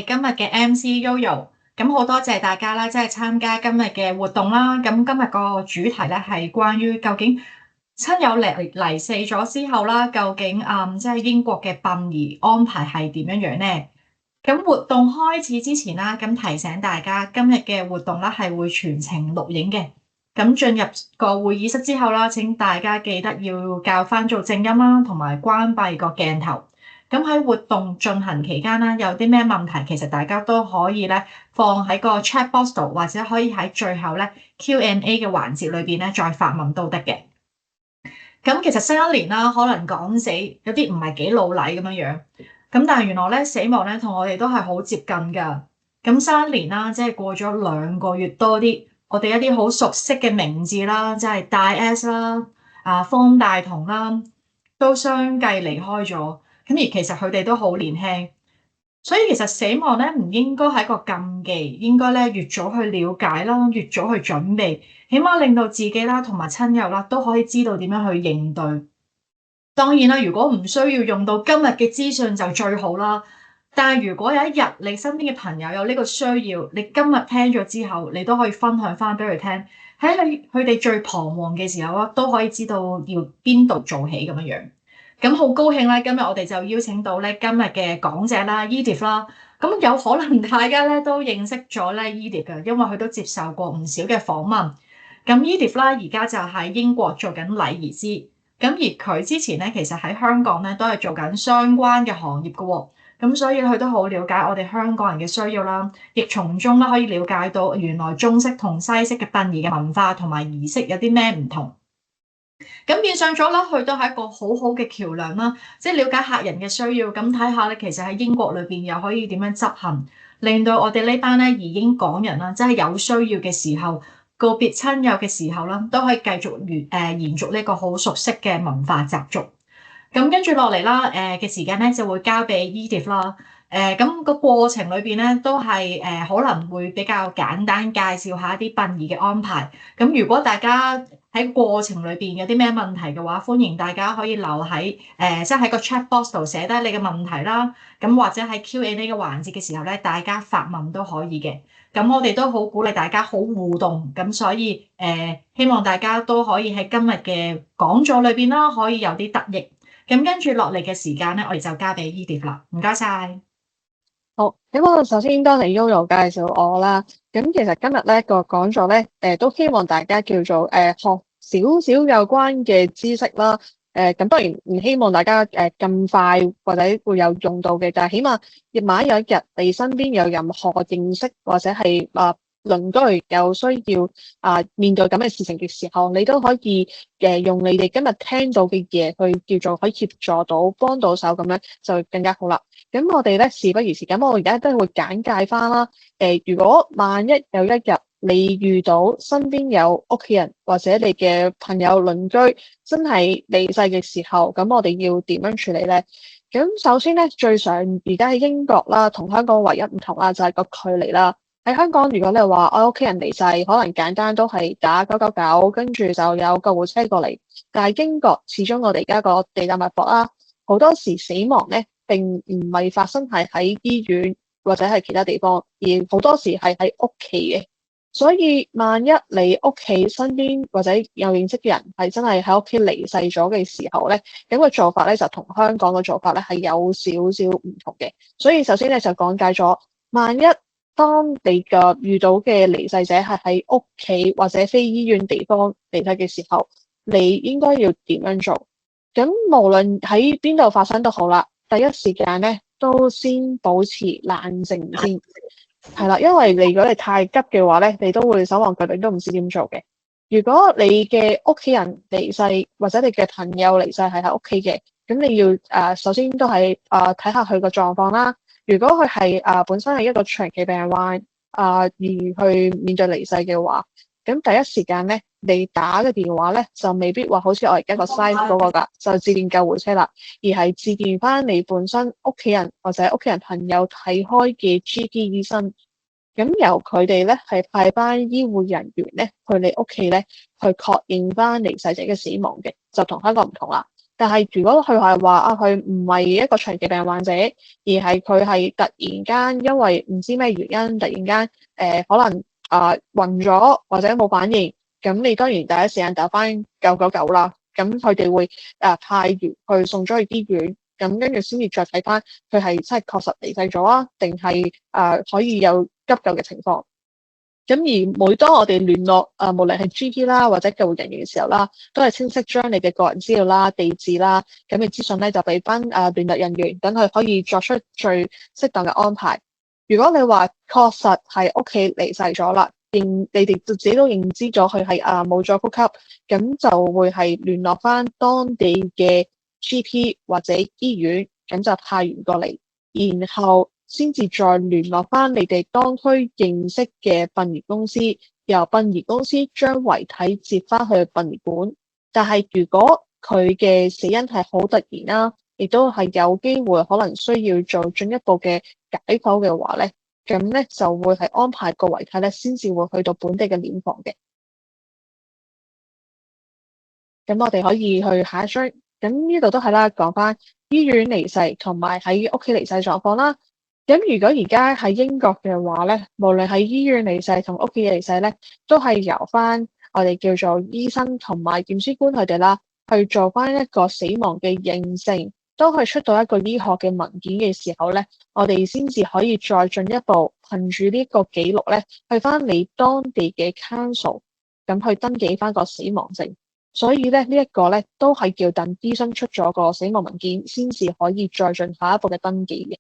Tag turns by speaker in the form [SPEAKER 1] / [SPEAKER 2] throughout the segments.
[SPEAKER 1] 今日嘅 MC Yoyo，咁好多謝大家啦，即係參加今日嘅活動啦。咁今日個主題咧係關於究竟親友離世咗之後啦，究竟即係英國嘅殯儀安排係點樣樣呢？咁活動開始之前啦，咁提醒大家今日嘅活動咧係會全程錄影嘅。咁進入個會議室之後啦，請大家記得要校翻做靜音啦，同埋關閉個鏡頭。咁喺活動進行期間咧，有啲咩問題，其實大家都可以咧放喺個 chat box 度，或者可以喺最後咧 Q&A 嘅環節裏邊咧再發問都得嘅。咁其實新一年啦，可能講死有啲唔係幾老禮咁樣樣，咁但係原來咧死亡咧同我哋都係好接近㗎。咁新一年啦，即係過咗2個月多啲，我哋一啲好熟悉嘅名字啦，即係大 S 啦、方大同啦，都相繼離開咗。咁而其實佢哋都好年輕，所以其實死亡咧唔應該係一個禁忌，應該咧越早去了解啦，越早去準備，起碼令到自己啦同埋親友啦都可以知道點樣去應對。當然啦，如果唔需要用到今日嘅資訊就最好啦。但係如果有一日你身邊嘅朋友有呢個需要，你今日聽咗之後，你都可以分享翻俾佢聽，喺佢哋最彷徨嘅時候啦，都可以知道要邊度做起咁樣樣。咁好高興咧，今日我哋就邀請到咧今日嘅講者啦，Edith 啦。咁有可能大家咧都認識咗咧 Edith 嘅，因為佢都接受過唔少嘅訪問。咁 Edith 啦，而家就喺英國做緊禮儀師。咁而佢之前咧，其實喺香港咧都係做緊相關嘅行業嘅喎。咁所以佢都好了解我哋香港人嘅需要啦，亦從中咧可以了解到原來中式同西式嘅殯儀嘅文化同埋儀式有啲咩唔同。咁變相咗啦，佢都係一個好好嘅橋梁啦，即係了解客人嘅需要，咁睇下咧，其實喺英國裏邊又可以點樣執行，令到我哋呢班咧移英港人啦，即係有需要嘅時候，告別親友嘅時候啦，都可以繼續延續呢個好熟悉嘅文化習俗。咁跟住落嚟啦，嘅時間咧就會交俾 Edith 啦。咁個過程裏邊咧都係可能會比較簡單介紹下一啲殯儀嘅安排。咁如果大家喺過程裏邊有啲咩問題嘅話，歡迎大家可以留喺即係喺個 chat box 度寫低你嘅問題啦。咁或者喺 Q&A 嘅環節嘅時候咧，大家發問都可以嘅。咁我哋都好鼓勵大家好互動，咁所以希望大家都可以喺今日嘅講座裏邊啦，可以有啲得益。咁跟住落嚟嘅時間咧，我哋就交俾 Edith 啦。唔該晒。
[SPEAKER 2] 好，咁我首先多謝 Yoyo 介紹我啦。咁其實今日咧個講座咧，都希望大家叫做學少少有關嘅知識啦。咁當然唔希望大家咁快或者會有用到嘅，但係起碼萬一有一日你身邊有任何認識或者係鄰居有需要面對咁嘅事情嘅時候，你都可以用你哋今日聽到嘅嘢去叫做可以協助到幫到手，咁樣就更加好啦。咁我哋咧事不宜遲，咁我而家都會簡介翻啦。如果萬一有一日你遇到身邊有屋企人或者你嘅朋友鄰居真係離世嘅時候，咁我哋要點樣處理咧？咁首先咧，最常而家喺英國啦，同香港唯一唔同啦，就係個距離啦。喺香港，如果你話我屋企人離世，可能簡單都係打999，跟住就有救護車過嚟。但係英國始終我哋而家個地大物博啦，好多時死亡咧並唔係發生喺醫院或者係其他地方，而好多時係喺屋企嘅。所以萬一你屋企身邊或者有認識嘅人係真係喺屋企離世咗嘅時候咧，咁個做法咧就同香港嘅做法咧係有少少唔同嘅。所以首先咧就講解咗，萬一當你遇到嘅離世者係喺屋企或者非醫院地方離世嘅時候，你應該要點樣做？咁無論喺邊度發生都好啦，第一時間咧都先保持冷靜先，係啦，因為如果你太急嘅話咧，你都會手忙腳亂都唔知點做嘅。如果你嘅屋企人離世或者你嘅朋友離世係喺屋企嘅，咁你要首先都係睇下佢個狀況啦。如果佢係本身係一個長期病患而去面對離世嘅話，咁第一時間咧，你打嘅電話咧就未必話好似我而家個 size 嗰個㗎，就致電救護車啦，而係致電翻你本身屋企人或者屋企人朋友睇開嘅 GP 醫生，咁由佢哋咧係派班醫護人員咧去你屋企咧去確認翻離世者嘅死亡嘅，就同香港唔同啦。但係如果佢係話佢唔係一個長期病患者，而係佢係突然間因為唔知咩原因，突然間可能暈咗或者冇反應，咁你當然第一時間打返999啦。咁佢哋會派員去送咗去醫院，咁跟住先至再睇返佢係真係確實離世咗啊，定係可以有急救嘅情況。咁而每當我哋聯絡無論係 GP 啦或者救護人員嘅時候啦，都係清晰將你嘅個人資料啦、地址啦咁嘅資訊咧，就俾翻聯絡人員，等佢可以作出最適當嘅安排。如果你話確實係屋企離世咗啦，你哋自己都認知咗佢係冇咗呼吸，咁就會係聯絡翻當地嘅 GP 或者醫院，咁就派員過嚟，然後先至再聯絡翻你哋當區認識嘅殯儀公司，由殯儀公司將遺體接翻去殯儀館。但係如果佢嘅死因係好突然啦，亦都係有機會可能需要做進一步嘅解剖嘅話咧，咁咧就會係安排個遺體咧先至會去到本地嘅殮房嘅。咁我哋可以去下一張，咁呢度都係啦，講翻醫院離世同埋喺屋企離世狀況啦。咁如果而家喺英國嘅話咧，無論喺醫院離世同屋企離世咧，都係由翻我哋叫做醫生同埋驗屍官佢哋啦，去做翻一個死亡嘅認證。當佢出到一個醫學嘅文件嘅時候咧，我哋先至可以再進一步憑住呢個記錄咧，去翻你當地嘅 council 咁去登記翻個死亡證。所以咧，呢一個咧都係要等醫生出咗個死亡文件，先至可以再進下一步嘅登記嘅。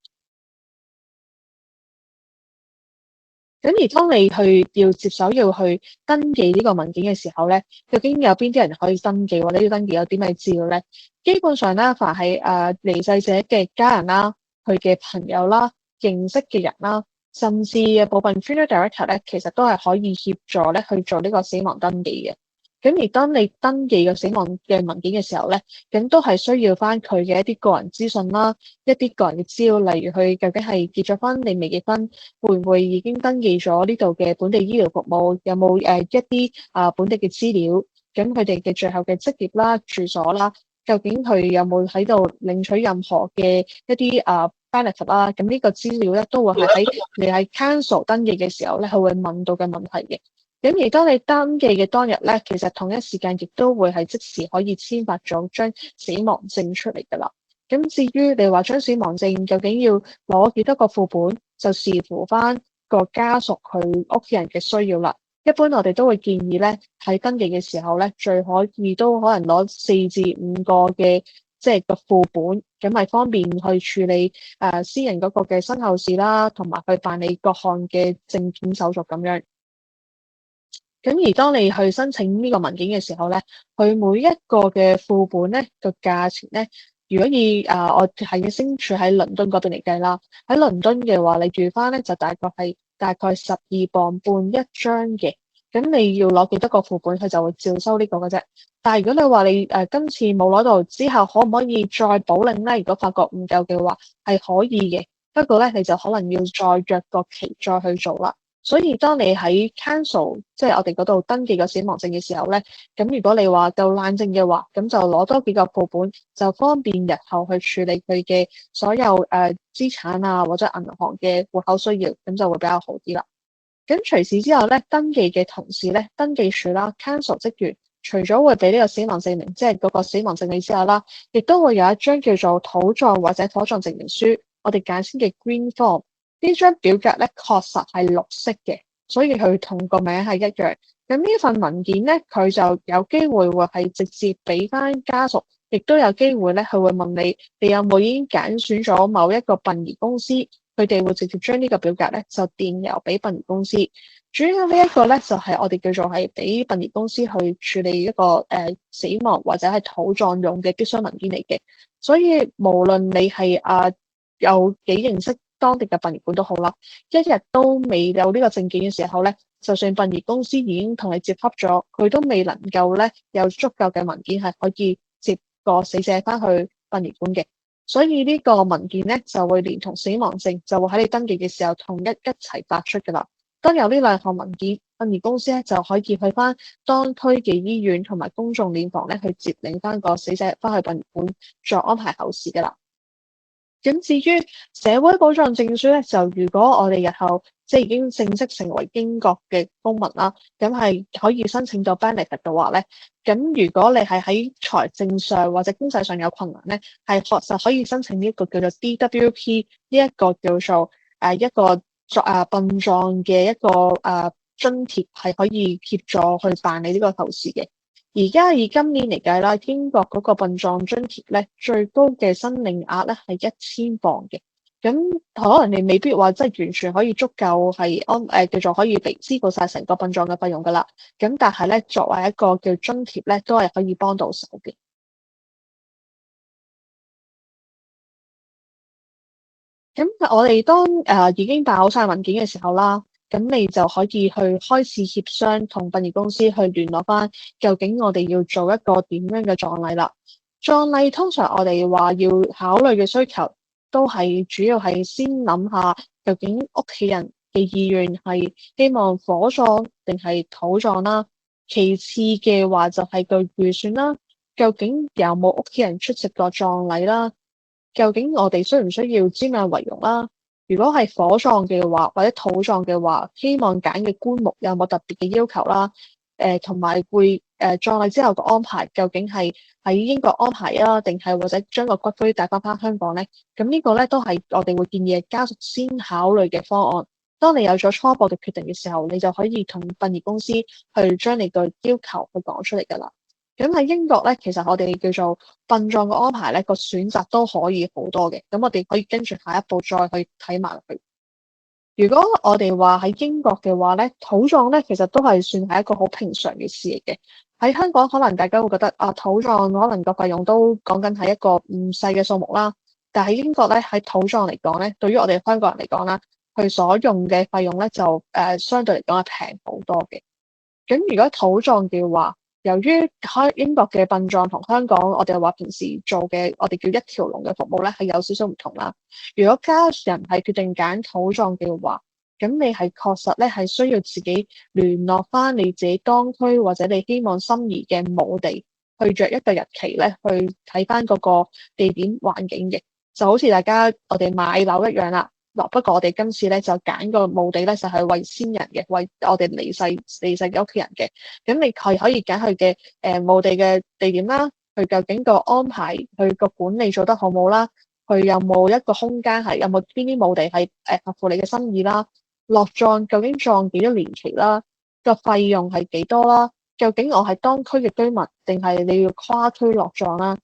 [SPEAKER 2] 咁而當你要接手要去登記呢個文件嘅時候咧，究竟有邊啲人可以登記，或者要登記有啲咩資料咧？基本上咧，凡係離世者嘅家人啦、佢嘅朋友啦、認識嘅人啦，甚至部分 funeral director 咧，其實都係可以協助咧去做呢個死亡登記嘅。咁而當你登記個死亡嘅文件嘅時候咧，咁都係需要翻佢嘅一啲個人資訊啦，一啲個人嘅資料，例如佢究竟係結咗婚定未結婚，會唔會已經登記咗呢度嘅本地醫療服務，有冇一啲本地嘅資料，咁佢哋嘅最後嘅職業啦、住所啦，究竟佢有冇喺度領取任何嘅一啲benefit 啦，咁呢個資料咧都會係喺你喺 council 登記嘅時候咧，佢會問到嘅問題嘅。咁而當你登記嘅當日咧，其實同一時間亦都會係即時可以簽發咗張死亡證出嚟㗎啦。咁至於你話張死亡證究竟要攞幾多個副本，就視乎翻個家屬佢屋企人嘅需要啦。一般我哋都會建議咧，喺登記嘅時候咧，最可以都可能攞4至5個嘅即係個副本，咁係方便去處理私人嗰個嘅身後事啦，同埋去辦理各項嘅證件手續咁樣。咁而當你去申請呢個文件嘅時候咧，佢每一個嘅副本咧個價錢咧，如果以我係身處喺倫敦嗰邊嚟計啦，喺倫敦嘅話，你住翻咧就大概12.5磅一張嘅。咁你要攞幾多個副本，佢就會照收呢個嘅啫。但係如果你話你今次冇攞到之後，可唔可以再補領咧？如果發覺唔夠嘅話，係可以嘅。不過咧，你就可能要再約個期再去做啦。所以當你喺 council 即係我哋嗰度登記個死亡證嘅時候咧，咁如果你話夠冷靜嘅話，咁就攞多幾個副本，就方便日後去處理佢嘅所有資產啊或者銀行嘅戶口需要，咁就會比較好啲啦。咁除此之後咧，登記嘅同時咧，登記處啦 council 職員除咗會俾呢個死亡證明，即係嗰個死亡證明之後啦，亦都會有一張叫做土葬或者火葬證明書，我哋簡稱嘅 green form。呢張表格咧確實係綠色嘅，所以佢同個名係一樣。咁呢份文件咧，佢就有機會會係直接俾翻家屬，亦都有機會咧，佢會問你，你有冇已經揀選咗某一個殯儀公司，佢哋會直接將呢個表格咧就電郵俾殯儀公司。主要呢一個咧就係我哋叫做係俾殯儀公司去處理一個死亡或者係土葬用嘅必須文件嚟嘅。所以無論你係有幾認識當地嘅殯儀館都好啦，一日都未有呢個證件嘅時候咧，就算殯儀公司已經同你接洽咗，佢都未能夠咧有足夠嘅文件係可以接個死者翻去殯儀館嘅。所以呢個文件咧就會連同死亡證就會喺你登記嘅時候同一齊發出㗎啦。當有呢兩項文件，殯儀公司咧就可以去翻當區嘅醫院同埋公眾殮房咧去接領翻個死者翻去殯儀館再安排後事噶啦。咁至於社會保障證書咧，就如果我哋日後即係已經正式成為英國嘅公民啦，咁係可以申請到 benefit 嘅話咧，咁如果你係喺財政上或者經濟上有困難咧，係確實可以申請呢一個叫做 DWP 呢一個叫做一個殯葬嘅一個津貼，係可以協助去辦理呢個後事嘅。而家以今年嚟計啦，英國嗰個殯葬津貼咧，最高嘅申領額咧係1000磅嘅。咁可能你未必話即係完全可以足夠係叫做可以支付晒成個殯葬嘅費用噶啦。咁但係咧，作為一個叫津貼咧，都係可以幫到手嘅。咁我哋當已經辦好晒文件嘅時候啦，咁你就可以去開始協商同殯儀公司去聯絡翻，究竟我哋要做一個點樣嘅葬禮啦。葬禮通常我哋話要考慮嘅需求，都係主要係先諗下究竟屋企人嘅意願係希望火葬定係土葬啦。其次嘅話就係個預算啦，究竟有冇屋企人出席過葬禮啦？究竟我哋需唔需要瞻仰遺容啦？如果係火葬嘅話，或者土葬嘅話，希望揀嘅棺木有冇特別嘅要求啦？同埋會葬禮之後個安排，究竟係喺英國安排啊，定係或者將個骨灰帶翻香港咧？咁呢個咧都係我哋會建議家屬先考慮嘅方案。當你有咗初步嘅決定嘅時候，你就可以同殯儀公司去將你個要求去講出嚟㗎啦。咁喺英國咧，其實我哋叫做殯葬嘅安排咧，個選擇都可以好多嘅。咁我哋可以跟住下一步再去睇埋佢。如果我哋話喺英國嘅話咧，土葬咧其實都係算係一個好平常嘅事嚟嘅。喺香港可能大家會覺得土葬可能個費用都講緊係一個唔細嘅數目啦。但係喺英國咧，喺土葬嚟講咧，對於我哋香港人嚟講啦，佢所用嘅費用咧就相對嚟講係平好多嘅。咁如果土葬嘅話，由於英國嘅殯葬同香港我哋話平時做嘅我哋叫一條龍嘅服務咧係有少少唔同啦。如果家人係決定揀土葬嘅話，咁你係確實咧係需要自己聯絡翻你自己當區或者你希望心儀嘅墓地，去約一個日期咧去睇翻嗰個地點環境嘅，就好似大家我哋買樓一樣啦。不過我哋今次咧就揀個墓地咧就係為先人嘅，為我哋離世嘅屋企人嘅。咁你係可以揀佢嘅墓地嘅地點啦，佢究竟個安排，佢個管理做得好冇啦，佢有冇一個空間係有冇邊啲墓地係合乎你嘅心意啦，落葬究竟葬幾多年期啦，個費用係幾多啦，究竟我係當區嘅居民定係你要跨區落葬啦？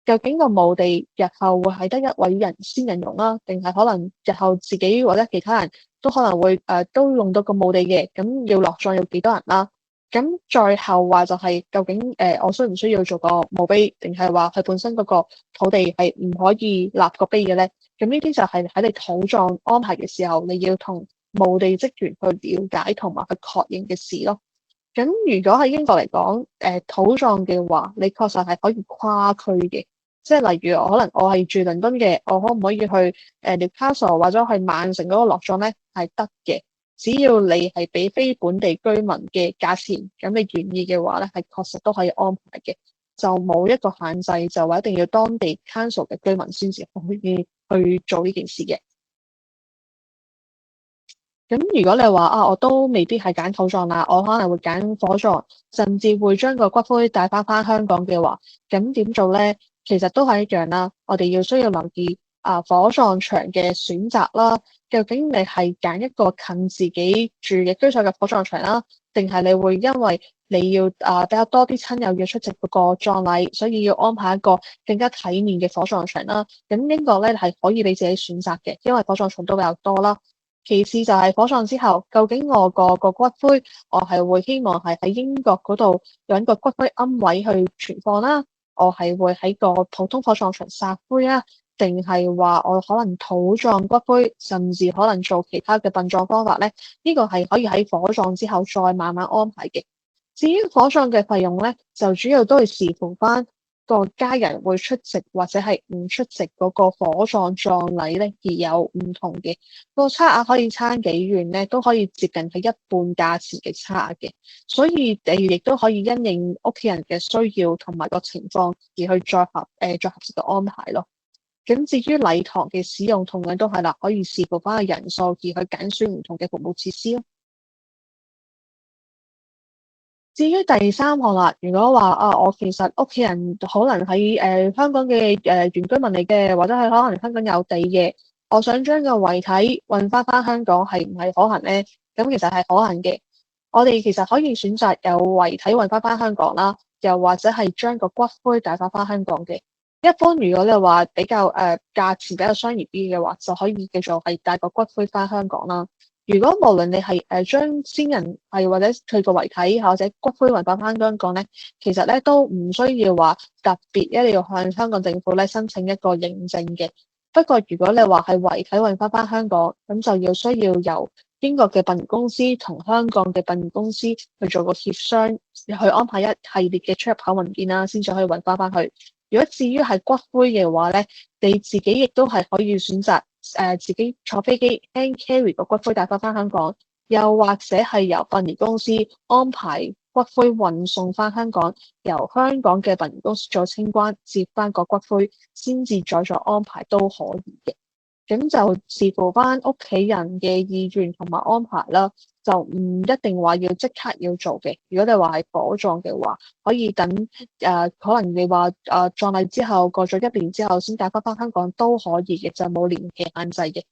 [SPEAKER 2] 究竟個墓地日後會係得一位人先人用啦，定係可能日後自己或者其他人都可能會都用到個墓地嘅，咁要落葬要幾多人啦？咁最後話就係究竟我需唔需要做個墓碑，定係話佢本身嗰個土地係唔可以立個碑嘅咧？咁呢啲就係喺你土葬安排嘅時候，你要同墓地職員去了解同埋去確認嘅事咯。咁如果喺英國嚟講，土葬嘅話，你確實係可以跨區嘅。即係例如可能我係住倫敦嘅，我可唔可以去Newcastle 或者去曼城嗰個落葬咧？係得嘅，只要你係俾非本地居民嘅價錢，咁你願意嘅話咧，係確實都可以安排嘅，就冇一個限制，就話一定要當地 council 嘅居民先至可以去做呢件事嘅。咁如果你話我都未必係揀土葬啦，我可能會揀火葬，甚至會將個骨灰帶翻香港嘅話，咁點做咧？其實都係一樣啦，我哋需要留意火葬場嘅選擇啦。究竟你係揀一個近自己住嘅居所嘅火葬場啦，定係你會因為你要比較多啲親友要出席嗰個葬禮，所以要安排一個更加體面嘅火葬場啦。咁呢個咧係可以你自己選擇嘅，因為火葬場都比較多啦。其次就係火葬之後，究竟我個骨灰，我係會希望係喺英國嗰度揾個骨灰龕位去存放啦。我係會喺個普通火葬場撒灰啊，定係話我可能土葬骨灰，甚至可能做其他嘅殯葬方法咧？呢個係可以喺火葬之後再慢慢安排嘅。至於火葬嘅費用咧，就主要都係視乎翻個家人會出席或者係唔出席嗰個火葬葬禮咧而有唔同嘅，個差額可以差幾遠咧，都可以接近係一半價錢嘅差額嘅，所以亦都可以因應屋企人嘅需要同埋個情況而去再合適嘅安排咯。咁至於禮堂嘅使用，同樣都係啦，可以視乎翻個人數而去揀選唔同嘅服務設施咯。至於第三項啦，如果話我其實屋企人可能喺香港嘅原居民嚟嘅，或者係可能香港有地嘅，我想將個遺體運翻香港，係唔係可行咧？咁其實係可行嘅。我哋其實可以選擇有遺體運翻香港啦，又或者係將個骨灰帶翻香港嘅。一般如果你話比較價錢比較商業啲嘅話，就可以叫做係帶個骨灰翻香港啦。如果無論你係將先人係或者佢個遺體或者骨灰運翻香港咧，其實咧都唔需要話特別一定要向香港政府咧申請一個認證嘅。不過如果你話係遺體運翻香港，咁就需要由英國嘅殯儀公司同香港嘅殯儀公司去做個協商，去安排一系列嘅出入口文件啦，先至可以運翻去。如果至於係骨灰嘅話咧，你自己亦都係可以選擇自己坐飛機 hand carry 個骨灰帶翻香港，又或者係由殯儀公司安排骨灰運送翻香港，由香港嘅殯儀公司做清關接翻個骨灰，先至再作安排都可以嘅。咁就視乎翻屋企人嘅意願同埋安排啦，就唔一定話要即刻要做嘅。如果你話係火葬嘅話，可以等可能你話葬禮之後過咗1年之後先帶翻香港都可以嘅，就冇年期限制嘅。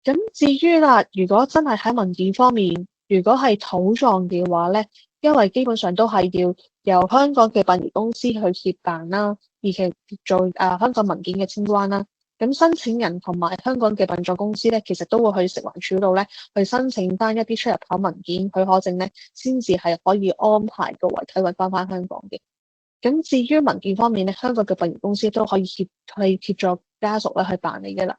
[SPEAKER 2] 咁至於啦，如果真係喺文件方面，如果係土葬嘅話咧，因為基本上都係要由香港嘅殯儀公司去協辦啦，而且做香港文件嘅清關啦。咁申請人同埋香港嘅殯葬公司咧，其實都會去食環署度咧去申請翻一啲出入口文件許可證咧，先至係可以安排個遺體運翻香港嘅。咁至於文件方面咧，香港嘅殯儀公司都可以協助家屬咧去辦理嘅啦。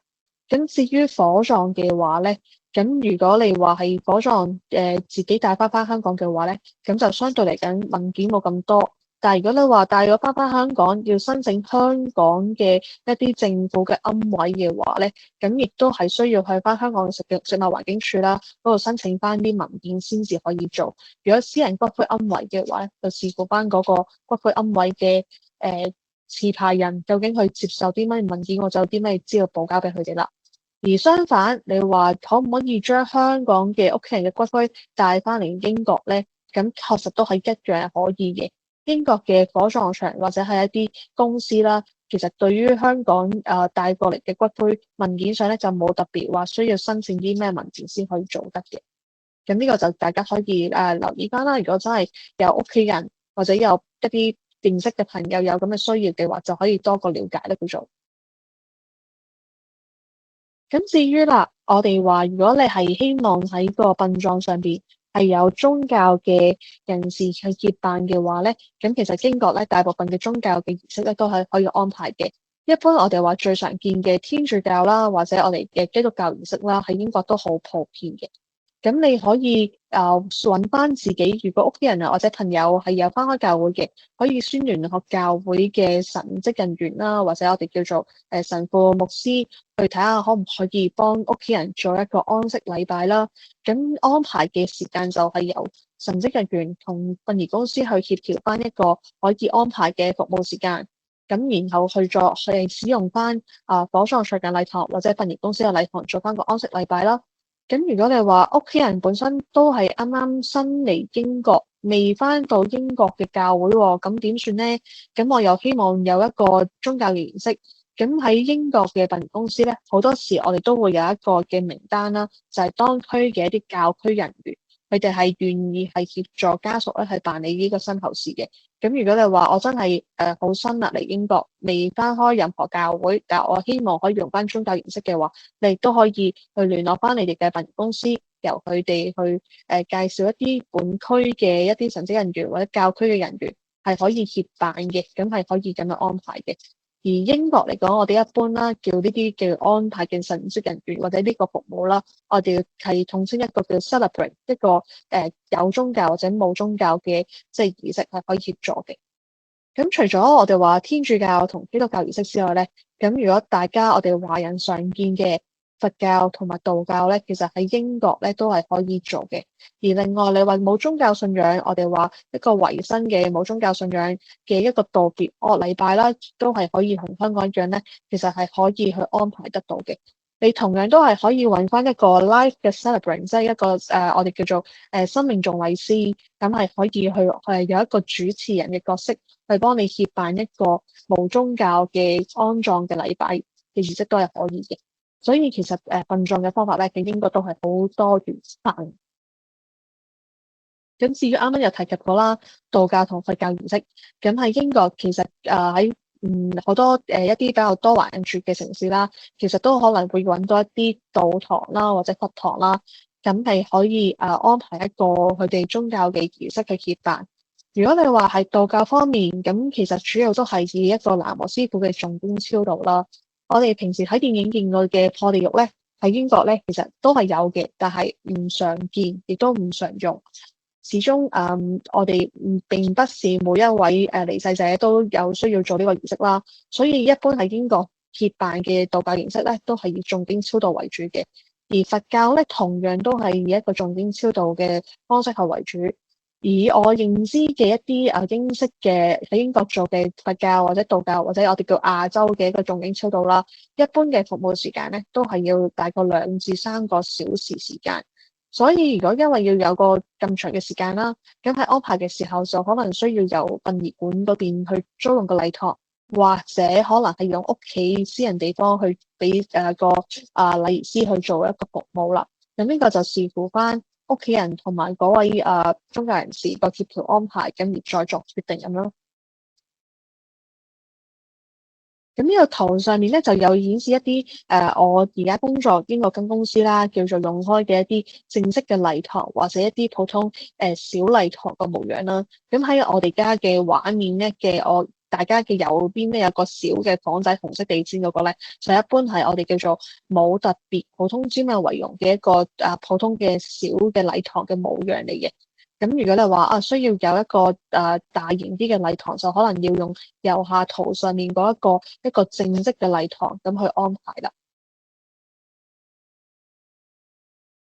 [SPEAKER 2] 咁至於火葬嘅話咧，咁如果你話係火葬自己帶翻香港嘅話咧，咁就相對嚟緊文件冇咁多。但係如果你話帶咗翻香港要申請香港嘅一啲政府嘅龕位嘅話咧，咁亦都係需要去翻香港食物環境署啦嗰度申請翻啲文件先至可以做。如果私人骨灰龕位嘅話咧，就視乎翻嗰個骨灰龕位嘅持牌人究竟去接受啲乜文件，我就有啲咩資料補交俾佢哋啦。而相反，你話可唔可以將香港嘅屋企人嘅骨灰帶翻嚟英國咧？咁確實都係一樣可以嘅。英國嘅火葬場或者係一啲公司啦，其實對於香港帶過嚟嘅骨灰文件上咧，就冇特別話需要申請啲咩文件先可以做得嘅。咁呢個就大家可以留意翻啦。如果真係有屋企人或者有一啲認識嘅朋友有咁嘅需要嘅話，就可以多個了解咧，叫做。咁至於啦，我哋話如果你係希望喺個殯葬上邊係有宗教嘅人士去結辦嘅話咧，咁其實英國咧大部分嘅宗教嘅儀式咧都係可以安排嘅。一般我哋話最常見嘅天主教啦，或者我哋嘅基督教儀式啦，喺英國都好普遍嘅。咁你可以揾翻自己，如果屋企人啊或者朋友係有翻開教會嘅，可以宣聯學教會嘅神職人員啦，或者我哋叫做神父牧師，去睇下可唔可以幫屋企人做一個安息禮拜啦。咁安排嘅時間就係由神職人員同殯儀公司去協調翻一個可以安排嘅服務時間，咁然後去使用翻火葬場嘅禮堂或者殯儀公司嘅禮堂做翻個安息禮拜啦。咁如果你話屋企人本身都係啱啱新嚟英國，未翻到英國嘅教會喎，咁點算咧？咁我又希望有一個宗教嘅儀式。咁喺英國嘅殯儀公司咧，好多時我哋都會有一個嘅名單啦，就係當區嘅一啲教區人員，佢哋係願意係協助家屬咧去辦理呢個身後事嘅。咁如果你話我真係好新嚟英國，未翻開任何教會，但係我希望可以用翻宗教形式嘅話，你亦都可以去聯絡翻你哋嘅殯儀公司，由佢哋去介紹一啲本區嘅一啲神職人員或者教區嘅人員係可以協辦嘅，咁係可以咁樣安排嘅。而英國嚟講，我哋一般啦叫呢啲叫安排嘅神職人員或者呢個服務啦，我哋係統稱一個叫 celebrant， 一個有宗教或者冇宗教嘅即係儀式係可以協助嘅。咁除咗我哋話天主教同基督教儀式之外咧，咁如果大家我哋華人常見嘅佛教同埋道教咧，其實喺英國咧都係可以做嘅。而另外你話冇宗教信仰，我哋話一個維新嘅冇宗教信仰嘅一個道別禮拜啦，都係可以同香港一樣咧，其實係可以去安排得到嘅。你同樣都係可以揾翻一個 live 嘅 celebrant， 即係一個我哋叫做生命頌禮師，咁係可以去有一個主持人嘅角色，去幫你協辦一個無宗教嘅安葬嘅禮拜嘅儀式都係可以嘅。所以其實殯葬嘅方法咧，喺英國都係好多元化。咁至於啱啱有提及過啦，道教同佛教儀式，咁喺英國其實喺好多一啲比較多華人住嘅城市啦，其實都可能會揾到一啲道堂啦或者佛堂啦，咁係可以安排一個佢哋宗教嘅儀式去協辦。如果你話係道教方面，咁其實主要都係以一個喃嘸師傅嘅誦經超度啦。我哋平時喺電影見過嘅破地獄咧，喺英國咧其實都係有嘅，但係唔常見，亦都唔常用。始終我哋並不是每一位離世者都有需要做呢個儀式啦，所以一般喺英國協辦嘅道教儀式咧，都係以誦經超度為主嘅。而佛教咧，同樣都係以一個誦經超度嘅方式去為主。以我認知嘅一啲英式嘅喺英國做嘅佛教或者道教或者我哋叫亞洲嘅一個誦經超度啦，一般嘅服務時間咧都係要大概2至3個小時時間。所以如果因為要有個咁長嘅時間啦，咁喺安排嘅時候就可能需要由殯儀館嗰邊去租用個禮堂，或者可能係用屋企私人地方去俾個禮儀師去做一個服務啦。咁呢個就視乎翻屋企人同埋嗰位宗教人士個協調安排，咁而再作決定咁樣。咁呢個圖上面咧就有顯示一啲我而家工作英國間公司啦，叫做用開嘅一啲正式嘅禮堂或者一啲普通小禮堂個模樣啦。咁喺我哋而家嘅畫面咧大家嘅右邊咧有個小嘅房仔紅色地氈嗰個咧，就一般係我哋叫做冇特別普通瞻仰遺容嘅一個普通嘅小嘅禮堂嘅模樣嚟嘅。咁如果你話需要有一個大型啲嘅禮堂，就可能要用右下圖上面嗰一個正式嘅禮堂咁去安排啦。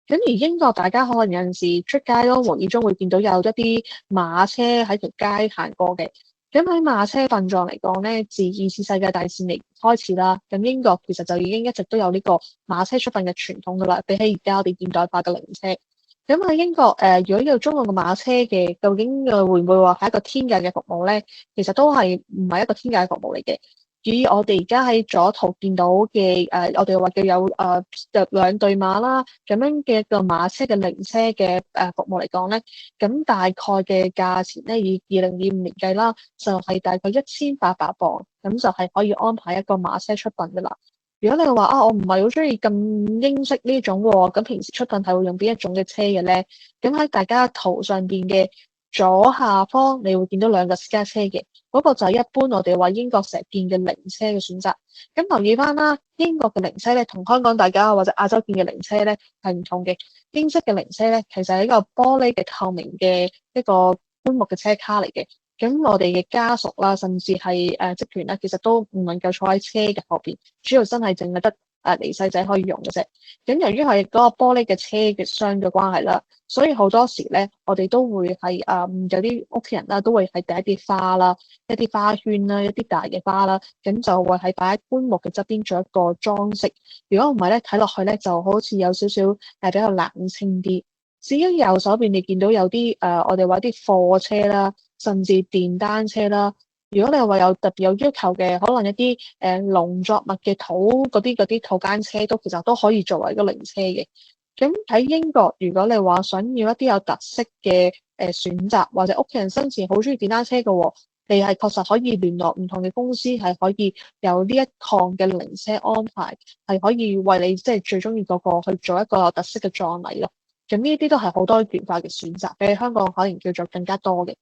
[SPEAKER 2] 咁而英國大家可能有陣時出街都無意中會見到有一啲馬車喺條街行過嘅。咁喺馬車殯葬嚟講咧，自2次世界大戰嚟開始啦，咁英國其實就已經一直都有呢個馬車出殯嘅傳統噶啦，比起而家我哋現代化嘅靈車。咁喺英國如果要租用個馬車嘅，究竟會唔會話係一個天價嘅服務咧？其實都係唔係一個天價嘅服務嚟嘅。以我哋而家喺左圖見到嘅我哋話叫有2對馬啦，咁樣嘅一個馬車嘅靈車嘅服務嚟講咧，咁大概嘅價錢咧，以2025年計啦，就係大概1800磅，咁就係可以安排一個馬車出殯噶啦。如果你話我唔係好中意咁英式呢種喎，咁平時出殯係會用邊一種嘅車嘅咧？咁喺大家圖上邊嘅左下方，你會見到2個私家車嘅，嗰個就係一般我哋話英國成日見嘅靈車嘅選擇。咁留意翻啦，英國嘅靈車咧，同香港大家或者亞洲見嘅靈車咧係唔同嘅。英式嘅靈車咧，其實係一個玻璃嘅透明嘅一個棺木嘅車卡嚟嘅。咁我哋嘅家屬啦，甚至係職員啦，其實都唔能夠坐喺車嘅後邊，主要真係淨係得離世仔可以用嘅啫。咁由於係嗰個玻璃嘅車嘅箱嘅關係啦，所以好多時咧，我哋都會係有啲屋企人啦，都會係遞一啲花啦、一啲花圈啦、一啲大嘅花啦，咁就會係擺喺棺木嘅側邊做一個裝飾。如果唔係咧，睇落去咧就好似有少少比較冷清啲。至於右手邊你見到有啲我哋話啲貨車啦，甚至電單車啦。如果你話有特別有要求嘅，可能一啲農作物嘅土嗰啲土耕車都其實都可以作為一個靈車嘅。咁喺英國，如果你話想要一啲有特色嘅選擇，或者屋企人生前好中意電單車嘅喎，你係確實可以聯絡唔同嘅公司，係可以有呢一項嘅靈車安排，係可以為你即係最中意嗰個去做一個有特色嘅葬禮咯。咁呢啲都係好多元化嘅選擇，比香港可能叫做更加多嘅。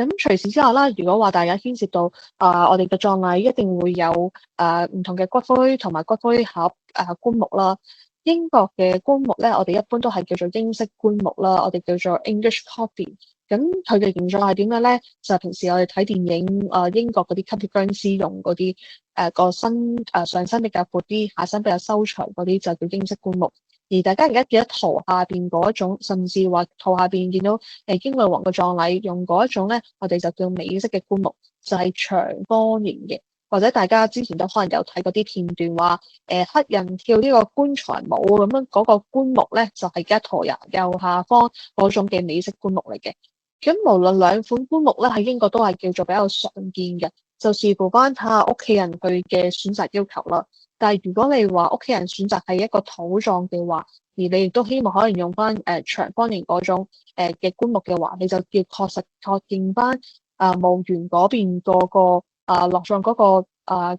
[SPEAKER 2] 咁除此之外啦，如果話大家牽涉到我哋嘅葬禮一定會有唔同嘅骨灰同埋骨灰盒棺木啦。英國嘅棺木咧，我哋一般都係叫做英式棺木啦，我哋叫做 English coffin。咁佢嘅形狀係點嘅咧？就係平時我哋睇電影英國嗰啲吸血僵屍用嗰啲個身上身比較闊啲，下身比較修長嗰啲就叫英式棺木。而大家而家見到圖下邊嗰一種，甚至話圖下邊見到英女王嘅葬禮用嗰一種咧，我哋就叫美式嘅棺木，就係長方形嘅。或者大家之前都可能有睇過啲片段話，黑人跳呢個棺材舞咁樣，嗰個棺木咧就係一圖右下方嗰種嘅美式棺木嚟嘅。咁無論兩款棺木咧喺英國都係叫做比較常見嘅，就視乎翻睇下屋企人佢嘅選擇要求啦。但係如果你話屋企人選擇係一個土葬嘅話，而你亦都希望可能用翻長方形嗰種嘅棺木嘅話，你就要確認翻墓園嗰邊嗰個落葬嗰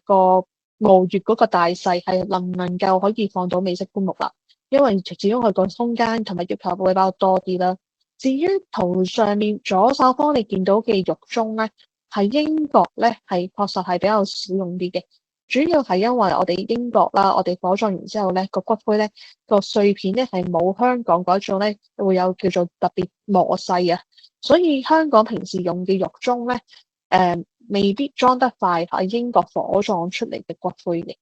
[SPEAKER 2] 個墓穴嗰個大細係能唔能夠可以放到美式棺木啦？因為始終佢個空間同埋要求會比較多啲啦。至於圖上面左手方你見到嘅玉鐘咧，喺英國咧係確實係比較少用啲嘅。主要係因為我哋英國啦，我哋火葬完之後咧，個骨灰咧個碎片咧係冇香港嗰種咧會有叫做特別磨細啊，所以香港平時用嘅玉鐘咧，未必裝得快喺英國火葬出嚟嘅骨灰嘅。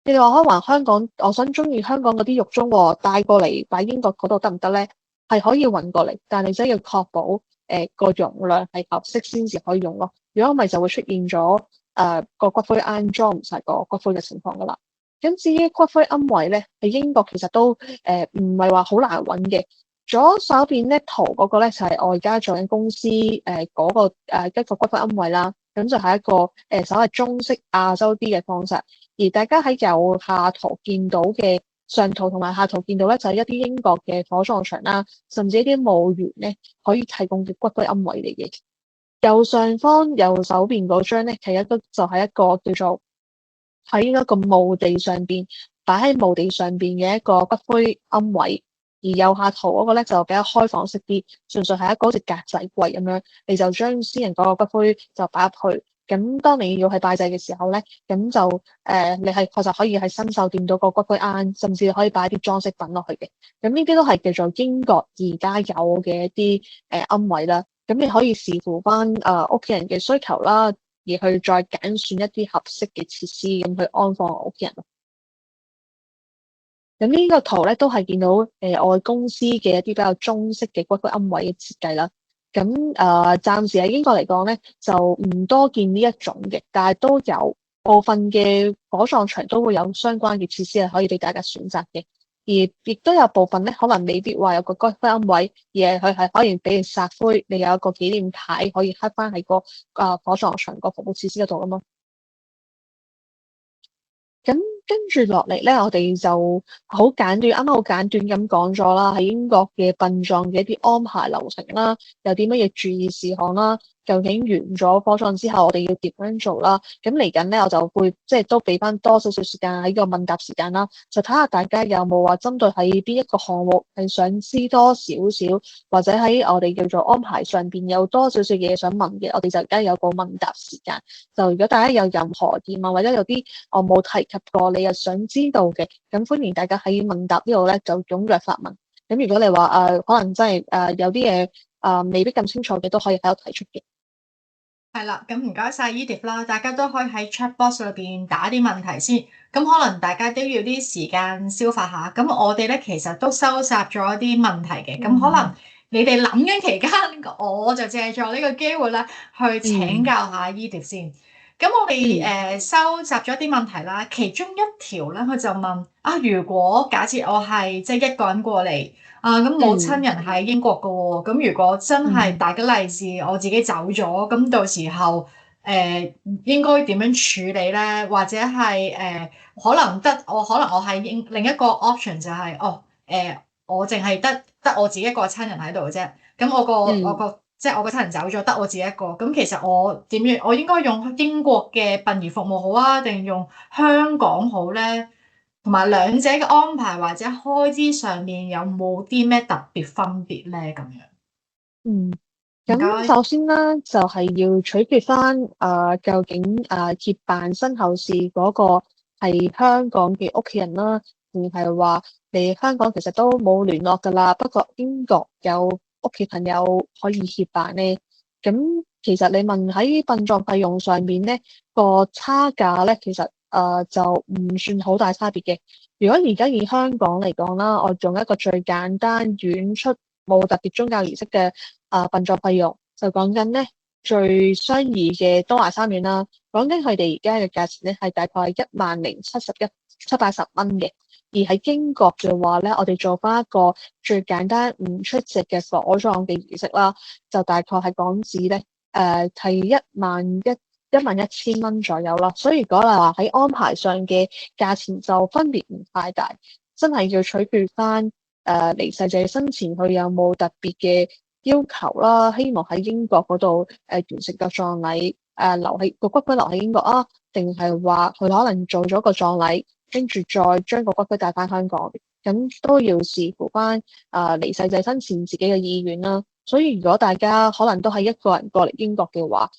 [SPEAKER 2] 你哋話可能香港，我想中意香港嗰啲玉鐘喎，帶過嚟擺英國嗰度得唔得咧？係可以運過嚟，但係真係要確保個容量係合適先至可以用咯。如果唔係就會出現咗個骨灰罌裝唔晒個骨灰嘅情況噶啦。咁至於骨灰龕位咧，喺英國其實都唔係話好難揾嘅。左手邊咧圖嗰個咧就係我而家做緊公司嗰個一個骨灰龕位啦。咁就係一個稍為中式亞洲啲嘅方式。而大家喺右下圖見到嘅上圖同埋下圖見到咧，就係一啲英國嘅火葬場啦，甚至一啲墓園咧可以提供嘅骨灰龕位嚟嘅。右上方右手邊嗰張咧，就係一個叫做喺一個墓地上邊擺喺墓地上邊嘅一個骨灰龕位。而右下圖嗰個咧就比較開放式啲，純粹係一個好似格仔櫃咁樣，你就將私人嗰個骨灰就擺入去。咁當你要去拜祭嘅時候咧，咁就你係確實可以喺新手掂到個骨灰罌，甚至可以擺啲裝飾品落去嘅。咁呢啲都係叫做英國而家有嘅一啲龕位啦。咁你可以視乎翻屋企人嘅需求啦，而去再揀選一啲合適嘅設施，咁去安放屋企人。咁呢個圖咧都係見到我公司嘅一啲比較中式嘅骨灰龕位嘅設計啦。咁暫時喺英國嚟講咧，就唔多見呢一種嘅，但係都有部分嘅火葬場都會有相關嘅設施係可以俾大家選擇嘅。而亦都有部分咧，可能未必話有個骨灰龕位，而係佢係可以俾你撒灰，你有一個紀念牌可以刻翻喺個火葬場個服務設施嗰度啊嘛。咁跟住落嚟咧，我哋就好簡短，啱啱好簡短咁講咗啦，喺英國嘅殯葬嘅一啲安排流程啦，有啲乜嘢注意事項啦，究竟完咗火葬之後，我哋要點樣做啦？咁嚟緊咧，我就會即係都俾翻多少少時間喺個問答時間啦，就睇下大家有冇話針對喺邊一個項目係想知多少少，或者喺我哋叫做安排上邊有多少少嘢想問嘅，我哋就而家有個問答時間。就如果大家有任何疑問或者有啲我冇提及過，你又想知道嘅，咁歡迎大家喺問答呢度咧就踴躍發問。咁如果你話可能真係有啲嘢未必咁清楚嘅，都可以喺度提出嘅。
[SPEAKER 1] 係啦，咁唔該晒 Edith 啦，大家都可以喺 chat box 裏邊打啲問題先，咁可能大家都要啲時間消化下。咁我哋咧其實都收集咗一啲問題嘅，咁可能你哋諗緊期間，我就借助呢個機會咧去請教下 Edith 先。咁我哋收集咗一啲問題啦，其中一條咧佢就問啊，如果假設我係即係一個人過嚟。咁冇親人喺英國㗎喎，咁如果真係大吉利是我自己走咗，咁到時候應該點樣處理咧？或者係可能我係另一個 option 就係我淨係得我自己一個親人喺度啫。咁即係我個親人走咗，得我自己一個。咁其實我應該用英國嘅殯儀服務好啊，定用香港好咧？同埋兩者嘅安排或者開支上面有冇啲咩特別分別咧？咁樣。
[SPEAKER 2] 嗯。
[SPEAKER 1] 唔
[SPEAKER 2] 咁
[SPEAKER 1] 該。
[SPEAKER 2] 首先啦，就係要取決翻究竟協辦身後事嗰個係香港嘅屋企人啦，定係話你香港其實都冇聯絡㗎啦，不過英國有屋企朋友可以協辦呢？咁其實你問喺殯葬費用上面咧，個差價咧，其實就唔算好大差別嘅。如果而家以香港嚟講啦，我用一個最簡單遠出冇特別宗教儀式嘅殯葬費用，就講緊咧最相宜嘅東華三院啦，講緊佢哋而家嘅價錢咧係大概10,071、780蚊嘅。而喺英國嘅話咧，我哋做翻一個最簡單唔出席嘅火葬嘅儀式啦，就大概係港紙咧係11,000蚊左右啦。所以如果你話喺安排上嘅價錢就分別唔太大，真係要取決翻離世者生前佢有冇特別嘅要求啦，希望喺英國嗰度完成個葬禮，留喺個骨灰留喺英國啊，定係話佢可能做咗個葬禮，跟住再將個骨灰帶翻香港，咁都要視乎翻離世者生前自己嘅意願啦。所以如果大家可能都係一個人過嚟英國嘅話，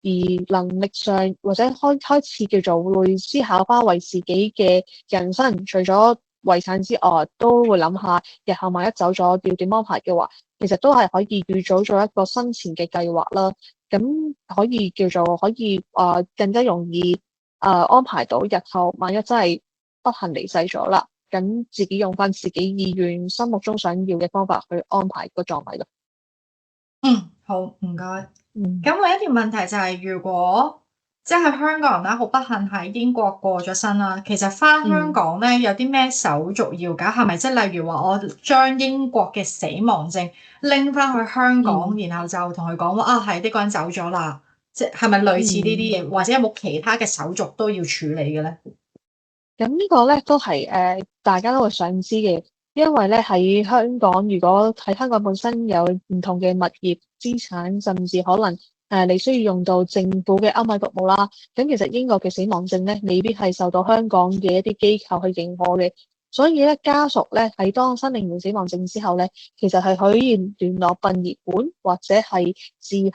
[SPEAKER 2] 而能力上或者開始叫做會思考翻為自己嘅人生，除咗遺產之外，都會諗下日後萬一走咗要點安排嘅話，其實都係可以預早做一個生前嘅計劃啦。咁可以叫做可以更加容易安排到日後萬一真係不幸離世咗啦，咁自己用翻自己意願心目中想要嘅方法去安排個葬禮咯。
[SPEAKER 1] 好，唔該。
[SPEAKER 2] 嗯。
[SPEAKER 1] 咁另一條問題就係，如果即係香港人咧，好不幸喺英國過咗身啦，其實翻香港咧有啲咩手續要搞？係咪即係例如話我將英國嘅死亡證拎翻去香港，然後就同佢講話係呢個人走咗啦，即係咪類似呢啲嘢，或者有冇其他嘅手續都要處理嘅咧？
[SPEAKER 2] 咁呢個咧都係大家都會想知嘅，因為咧喺香港，如果喺香港本身有唔同嘅物業資產，甚至可能你需要用到政府嘅歐米服務啦，咁其實英國嘅死亡證咧未必係受到香港嘅一啲機構去認可嘅，所以咧家屬咧喺當申領完死亡證之後咧，其實係可以聯絡殯儀館或者係自行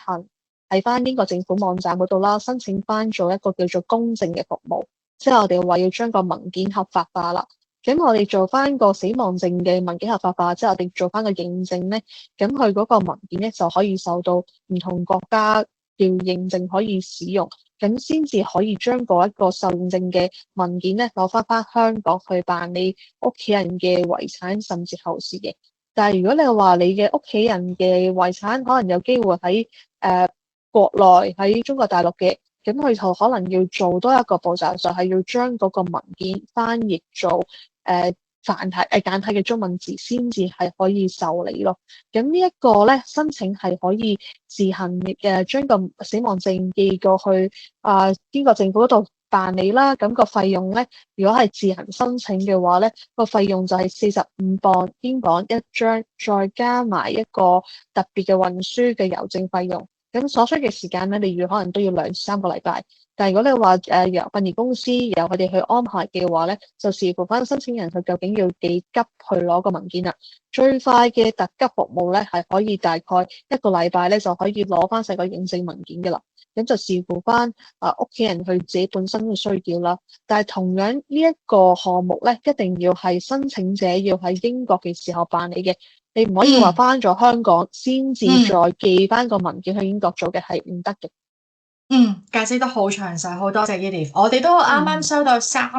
[SPEAKER 2] 喺翻英國政府網站嗰度啦，申請翻做一個叫做公證嘅服務。即係我哋話要將個文件合法化啦，咁我哋做翻個死亡證嘅文件合法化，即係我哋做翻個認證咧，咁佢嗰個文件咧就可以受到唔同國家要認證可以使用，咁先至可以將嗰一個受認證嘅文件咧攞翻香港去辦理屋企人嘅遺產甚至後事嘅。但係如果你話你嘅屋企人嘅遺產可能有機會喺國內喺中國大陸嘅。咁佢就可能要做多一個步驟，就係要將嗰個文件翻譯做簡體嘅中文字，先至係可以受理咯。咁呢一個咧申請係可以自行將個死亡證寄過去英國政府嗰度辦理啦。咁個費用咧，如果係自行申請嘅話咧，個費用就係45磅英鎊一張，再加埋一個特別嘅運輸嘅郵政費用。咁所需嘅時間咧，例如可能都要2至3個禮拜。但係如果你話由殯儀公司由佢哋去安排嘅話咧，就視乎翻申請人佢究竟要幾急去攞個文件啦。最快嘅特急服務咧係可以大概1個禮拜咧就可以攞翻成個認證文件嘅啦。咁就視乎翻屋企人佢自己本身嘅需要啦。但係同樣呢一個項目咧，一定要係申請者要喺英國嘅時候辦理嘅。你唔可以話翻咗香港先至再寄翻個文件去英國做嘅，係唔得嘅。
[SPEAKER 1] 解釋得好詳細，好多謝 Edith。我哋都啱啱收到3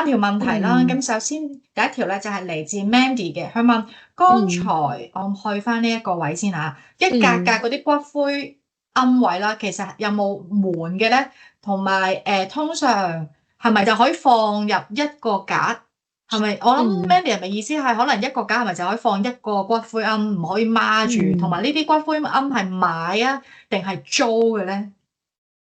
[SPEAKER 1] 條問題啦。咁首先第一條咧就係嚟自 Mandy 嘅，佢問剛才我去翻呢一個位先嚇，一格格嗰啲骨灰龕位啦，其實有冇門嘅咧？同埋通常係咪就可以放入一個格？係咪？我諗 Mandy 係咪意思係可能一個格係咪就可以放一個骨灰龕，唔可以孖住？同埋呢啲骨灰龕係買啊定係租嘅咧？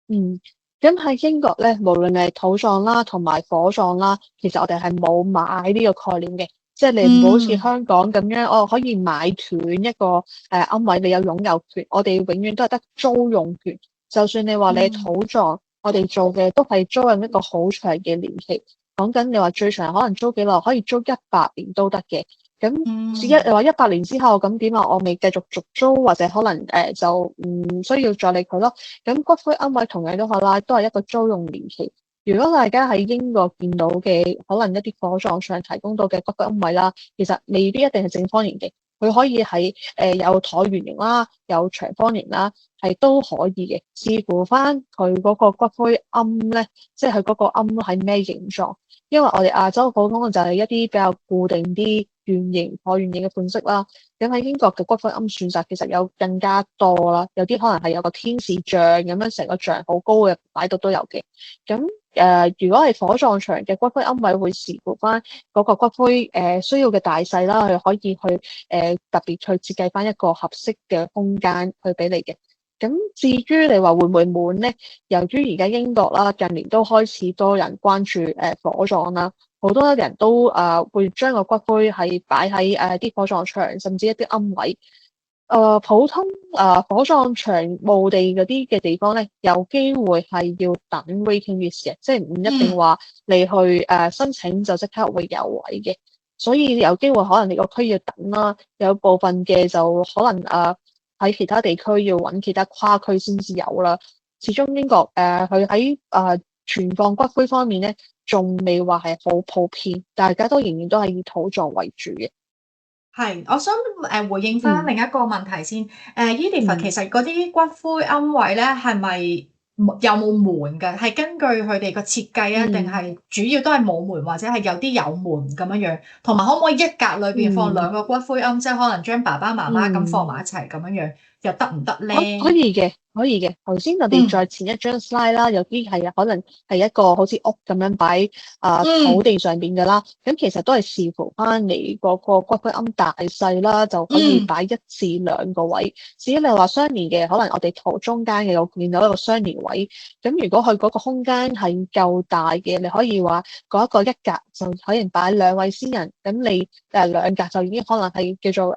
[SPEAKER 2] 咁喺英國咧，無論你係土葬啦，同埋火葬啦，其實我哋係冇買呢個概念嘅，即係你唔好似香港咁樣，可以買斷一個龕位，你有擁有權。我哋永遠都係得租用權。就算你話你係土葬，我哋做嘅都係租用一個好長嘅年期。講緊你話最長可能租幾耐，可以租100年都得嘅。咁
[SPEAKER 1] 嗯。
[SPEAKER 2] 話18年之後咁點啊？我未繼續續租或者可能就唔需要再理佢咯。咁骨灰龕位同樣都好啦，都係一個租用年期。如果大家喺英國見到嘅可能一啲火葬場提供到嘅骨灰龕位啦，其實未必一定係正方形嘅，佢可以係有橢圓形啦，有長方形啦，係都可以嘅，視乎翻佢嗰個骨灰龕咧，即係佢嗰個龕係咩形狀。因為我哋亞洲普通嘅就係一啲比較固定啲圓形、橢圓形嘅款式啦。咁喺英國嘅骨灰龕選擇其實有更加多啦，有啲可能係有個天使像咁樣，成個像好高嘅擺到都有嘅。咁如果係火葬場嘅骨灰龕位，會視乎翻嗰個骨灰需要嘅大細啦，佢可以去特別去設計翻一個合適嘅空間去俾你嘅。咁至於你話會唔會滿咧？由於而家英國啦，近年都開始多人關注火葬啦，好多人都會將個骨灰係擺喺啲火葬場，甚至一啲龕位。普通火葬場墓地嗰啲嘅地方咧，有機會係要等 waiting list 嘅，即係唔一定話你去申請就即刻會有位嘅，所以有機會可能你個區要等啦，有部分嘅就可能喺其他地區要揾其他跨區先至有啦。始終英國佢喺存放骨灰方面咧，仲未話係好普遍，大家都仍然都係以土葬為主嘅。
[SPEAKER 1] 係，我想回應翻
[SPEAKER 2] 嗯
[SPEAKER 1] 另一個問題先。Edith 其
[SPEAKER 2] 嗯
[SPEAKER 1] 實嗰啲骨灰龕位咧，係咪有冇門㗎？係根據佢哋個設計啊，定
[SPEAKER 2] 嗯
[SPEAKER 1] 係主要都係冇門，或者係有啲有門咁樣樣？同埋可唔可以一格裏邊放
[SPEAKER 2] 嗯
[SPEAKER 1] 兩個骨灰龕，即係可能將爸爸媽媽咁放埋一
[SPEAKER 2] 嗯。
[SPEAKER 1] 齊咁樣樣，又得唔得
[SPEAKER 2] 可
[SPEAKER 1] 咧？
[SPEAKER 2] 以嘅，可以嘅。頭先我哋
[SPEAKER 1] 嗯
[SPEAKER 2] 再前一張 slide 啦，有啲係可能係一個好似屋咁樣擺土
[SPEAKER 1] 嗯
[SPEAKER 2] 地上邊嘅啦。咁其實都係視乎翻你嗰個骨灰龕大細啦，就可以
[SPEAKER 1] 嗯
[SPEAKER 2] 擺1至2個位。至於你話雙連嘅，可能我哋圖中間嘅有見到一個雙連位。咁如果佢嗰個空間係夠大嘅，你可以話嗰一個一格就可以擺2位先人。咁你2格就已經可能係叫做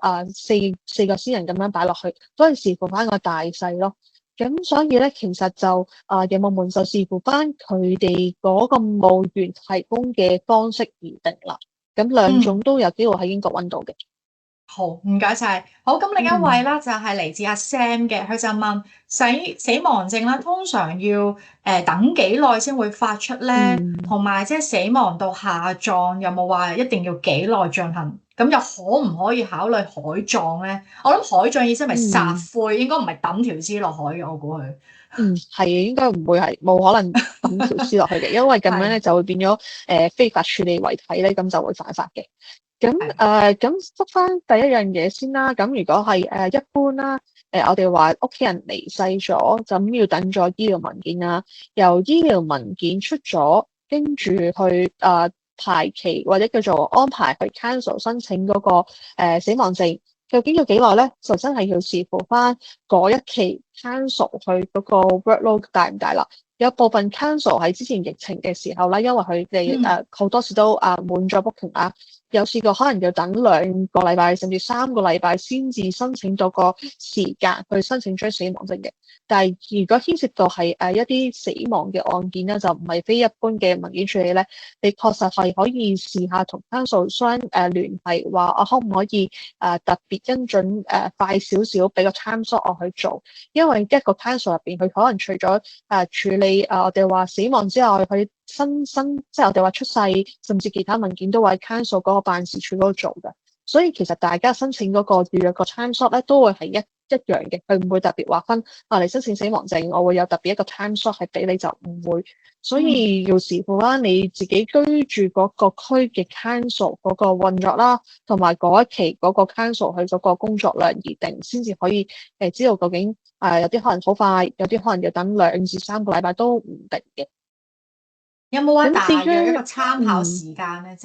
[SPEAKER 2] 四個先人咁樣擺落去，都係視乎翻個大細咯。咁所以咧，其實就有冇門就視乎翻佢哋嗰個墓園提供嘅方式而定啦。咁兩
[SPEAKER 1] 嗯。
[SPEAKER 2] 種都有機會喺英國揾到嘅。
[SPEAKER 1] 好，唔該晒。好，咁另一位
[SPEAKER 2] 嗯
[SPEAKER 1] 啦，就係嚟自阿 Sam 嘅，佢就問死亡證啦，通常要等幾耐先會發出咧？
[SPEAKER 2] 嗯
[SPEAKER 1] 同埋即係死亡到下葬有冇話一定要幾耐進行？咁又可唔可以考慮海葬咧？我諗海葬意思係咪撒
[SPEAKER 2] 嗯
[SPEAKER 1] 灰？應該唔係抌條屍落海嘅，我估佢
[SPEAKER 2] 係應該唔會係冇可能抌條屍落去嘅，因為咁樣
[SPEAKER 1] 係
[SPEAKER 2] 咧就會變咗非法處理遺體咧，咁就會犯法嘅。咁
[SPEAKER 1] 係
[SPEAKER 2] 咁覆翻第一樣嘢先啦。咁如果係一般啦，我哋話屋企人離世咗，就咁要等咗醫療文件啦。由醫療文件出咗，跟住去排期或者叫做安排去 cancel 申請嗰個死亡證，究竟要幾耐咧？就真係要視乎翻嗰一期 cancel 佢嗰個 workload 大唔大啦。有部分 cancel 喺之前疫情嘅時候啦，因為佢哋好多時都滿咗 booking 啦，有試過可能要等2個禮拜甚至3個禮拜先至申請到個時間去申請張死亡證嘅。但係如果牽涉到係一啲死亡嘅案件咧，就唔係非一般嘅文件處理咧，你確實係可以試下同 council 商聯繫，話我可唔可以特別跟進快少少，俾個 time slot 我去做，因為一個 council 入邊佢可能除咗處理我哋話死亡之外，佢即係我哋話出世，甚至其他文件都會喺 council 嗰個辦事處嗰度做嘅。所以其實大家申請嗰個預約個 time slot 咧，都會係一樣嘅，佢唔會特別劃分你申請死亡證，我會有特別一個 time slot 係俾你，就唔會。所以要視乎啦你自己居住嗰個區嘅 council 嗰個運作啦，同埋嗰一期嗰個 council 佢嗰個工作量而定，先至可以知道究竟有啲可能好快，有啲可能要等2至3個禮拜都唔定嘅。
[SPEAKER 1] 有冇話
[SPEAKER 2] 咁至
[SPEAKER 1] 大約一個
[SPEAKER 2] 於
[SPEAKER 1] 參考時間咧？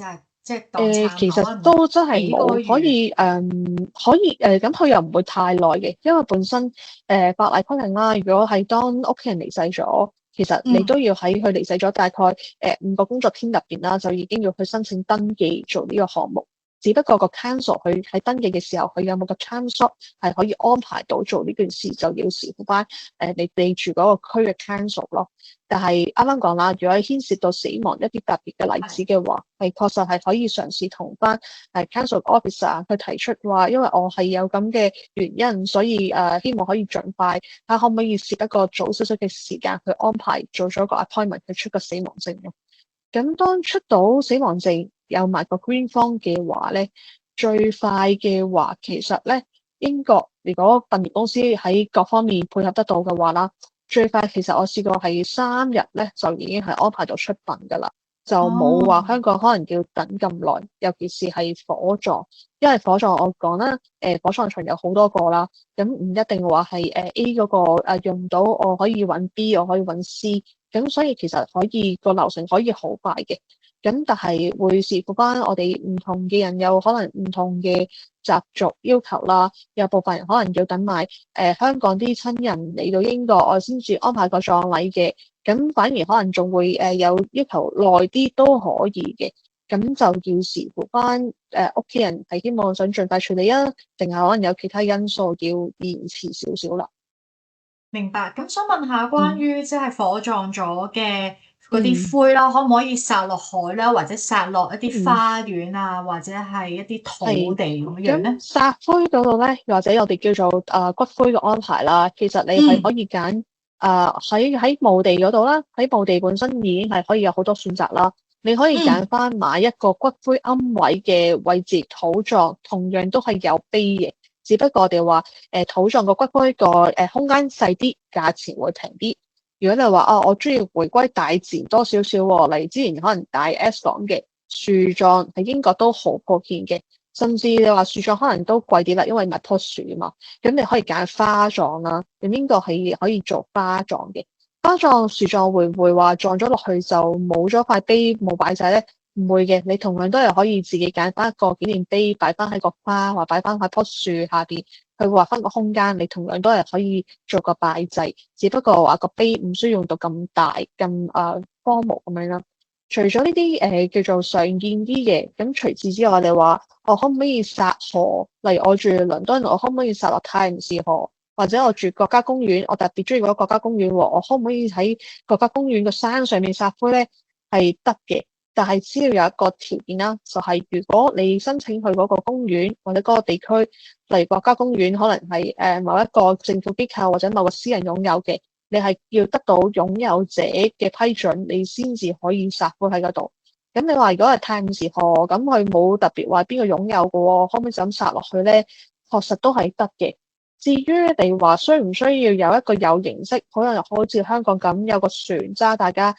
[SPEAKER 1] 即係當參
[SPEAKER 2] 其
[SPEAKER 1] 考，
[SPEAKER 2] 實
[SPEAKER 1] 可能
[SPEAKER 2] 都真係
[SPEAKER 1] 幾個
[SPEAKER 2] 冇，可
[SPEAKER 1] 月。
[SPEAKER 2] 以可以咁佢又唔會太耐嘅，因為本身法例規定啦，如果係當屋企人離世咗，其實你
[SPEAKER 1] 嗯。
[SPEAKER 2] 都要喺佢離世咗大概5個工作天入邊啦，就已經要去申請登記做呢個項目。只不過個 council 佢喺登記嘅時候，佢有冇個 time slot 係可以安排到做呢件事，就要視乎翻你住嗰個區嘅 council 咯。但係啱啱講啦，如果牽涉到死亡一啲特別嘅例子嘅話，係確實係可以嘗試同翻council officer 去提出話，因為我係有咁嘅原因，所以希望可以盡快睇可唔可以設一個早少少嘅時間去安排做咗個 appointment 去出個死亡證咯。咁當出到死亡證有埋個 green form 嘅話咧，最快嘅話其實咧，英國如果殯儀公司喺各方面配合得到嘅話啦，最快其實我試過係3日咧就已經係安排到出殯㗎啦，就冇話香港可能要等咁耐，尤其是係火葬，因為火葬我講啦，火葬場有好多個啦，咁唔一定話係A 嗰個用到，我可以揾 B，我可以揾 C。咁所以其實可以個流程可以好快嘅，咁但係會視乎翻我哋唔同嘅人有可能唔同嘅習俗要求啦，有部分人可能要等埋香港啲親人嚟到英國，我先至安排個葬禮嘅，咁反而可能仲會有要求耐啲都可以嘅，咁就要視乎翻屋企人係希望想盡快處理啊，定係可能有其他因素要延遲少少啦。
[SPEAKER 1] 明白。咁想問下關於即係火葬咗嘅嗰啲
[SPEAKER 2] 嗯
[SPEAKER 1] 灰啦，可唔可以撒落海啦，或者撒落一啲
[SPEAKER 2] 嗯，
[SPEAKER 1] 花園啊，或者係一啲土
[SPEAKER 2] 係。
[SPEAKER 1] 地咁樣
[SPEAKER 2] 咁
[SPEAKER 1] 咧？
[SPEAKER 2] 撒灰嗰度咧，或者我哋叫做骨灰嘅安排啦，其實你係可
[SPEAKER 1] 嗯
[SPEAKER 2] 以揀喺墓地嗰度啦，喺墓地本身已經係可以有好多選擇啦。你可以揀
[SPEAKER 1] 嗯
[SPEAKER 2] 翻買一個骨灰龕位嘅位置土葬，同樣都係有碑嘅，只不過我哋話土葬個骨灰個空間細啲，價錢會平啲。如果你話我中意回歸大自然多少少喎，例如之前可能大 S 講嘅樹葬喺英國都好普遍嘅。甚至你話樹葬可能都貴啲啦，因為唔係棵樹啊嘛。咁你可以揀花葬啦，咁應該係可以做花葬嘅。花葬、樹葬會唔會話葬咗落去就冇咗塊碑冇擺晒咧？唔會嘅，你同樣都係可以自己揀翻一個紀念碑擺翻喺個花或擺翻喺棵樹下邊，去劃翻個空間。你同樣都係可以做個拜祭，只不過話個碑唔需要用到咁大咁荒蕪咁樣啦。除咗呢啲叫做常見啲嘅，咁除此之外，我哋話我可唔可以撒河？例如我住倫敦，我可唔可以撒落泰晤士河？或者我住國家公園，我特別中意嗰個國家公園喎，我可唔可以喺國家公園個山上面撒灰咧？係得嘅，但係只要有一個條件啦，就係如果你申請去嗰個公園或者嗰個地區，例如國家公園，可能係某一個政府機構或者某個私人擁有嘅。你係要得到擁有者嘅批准，你先至可以撒灰喺嗰度。咁你話如果係泰晤士河，咁佢冇特別話邊個擁有嘅喎，可唔可以就咁撒落去咧？確實都係得嘅。至於你話需唔需要有一個有形式，可能好似香港咁有個船揸大家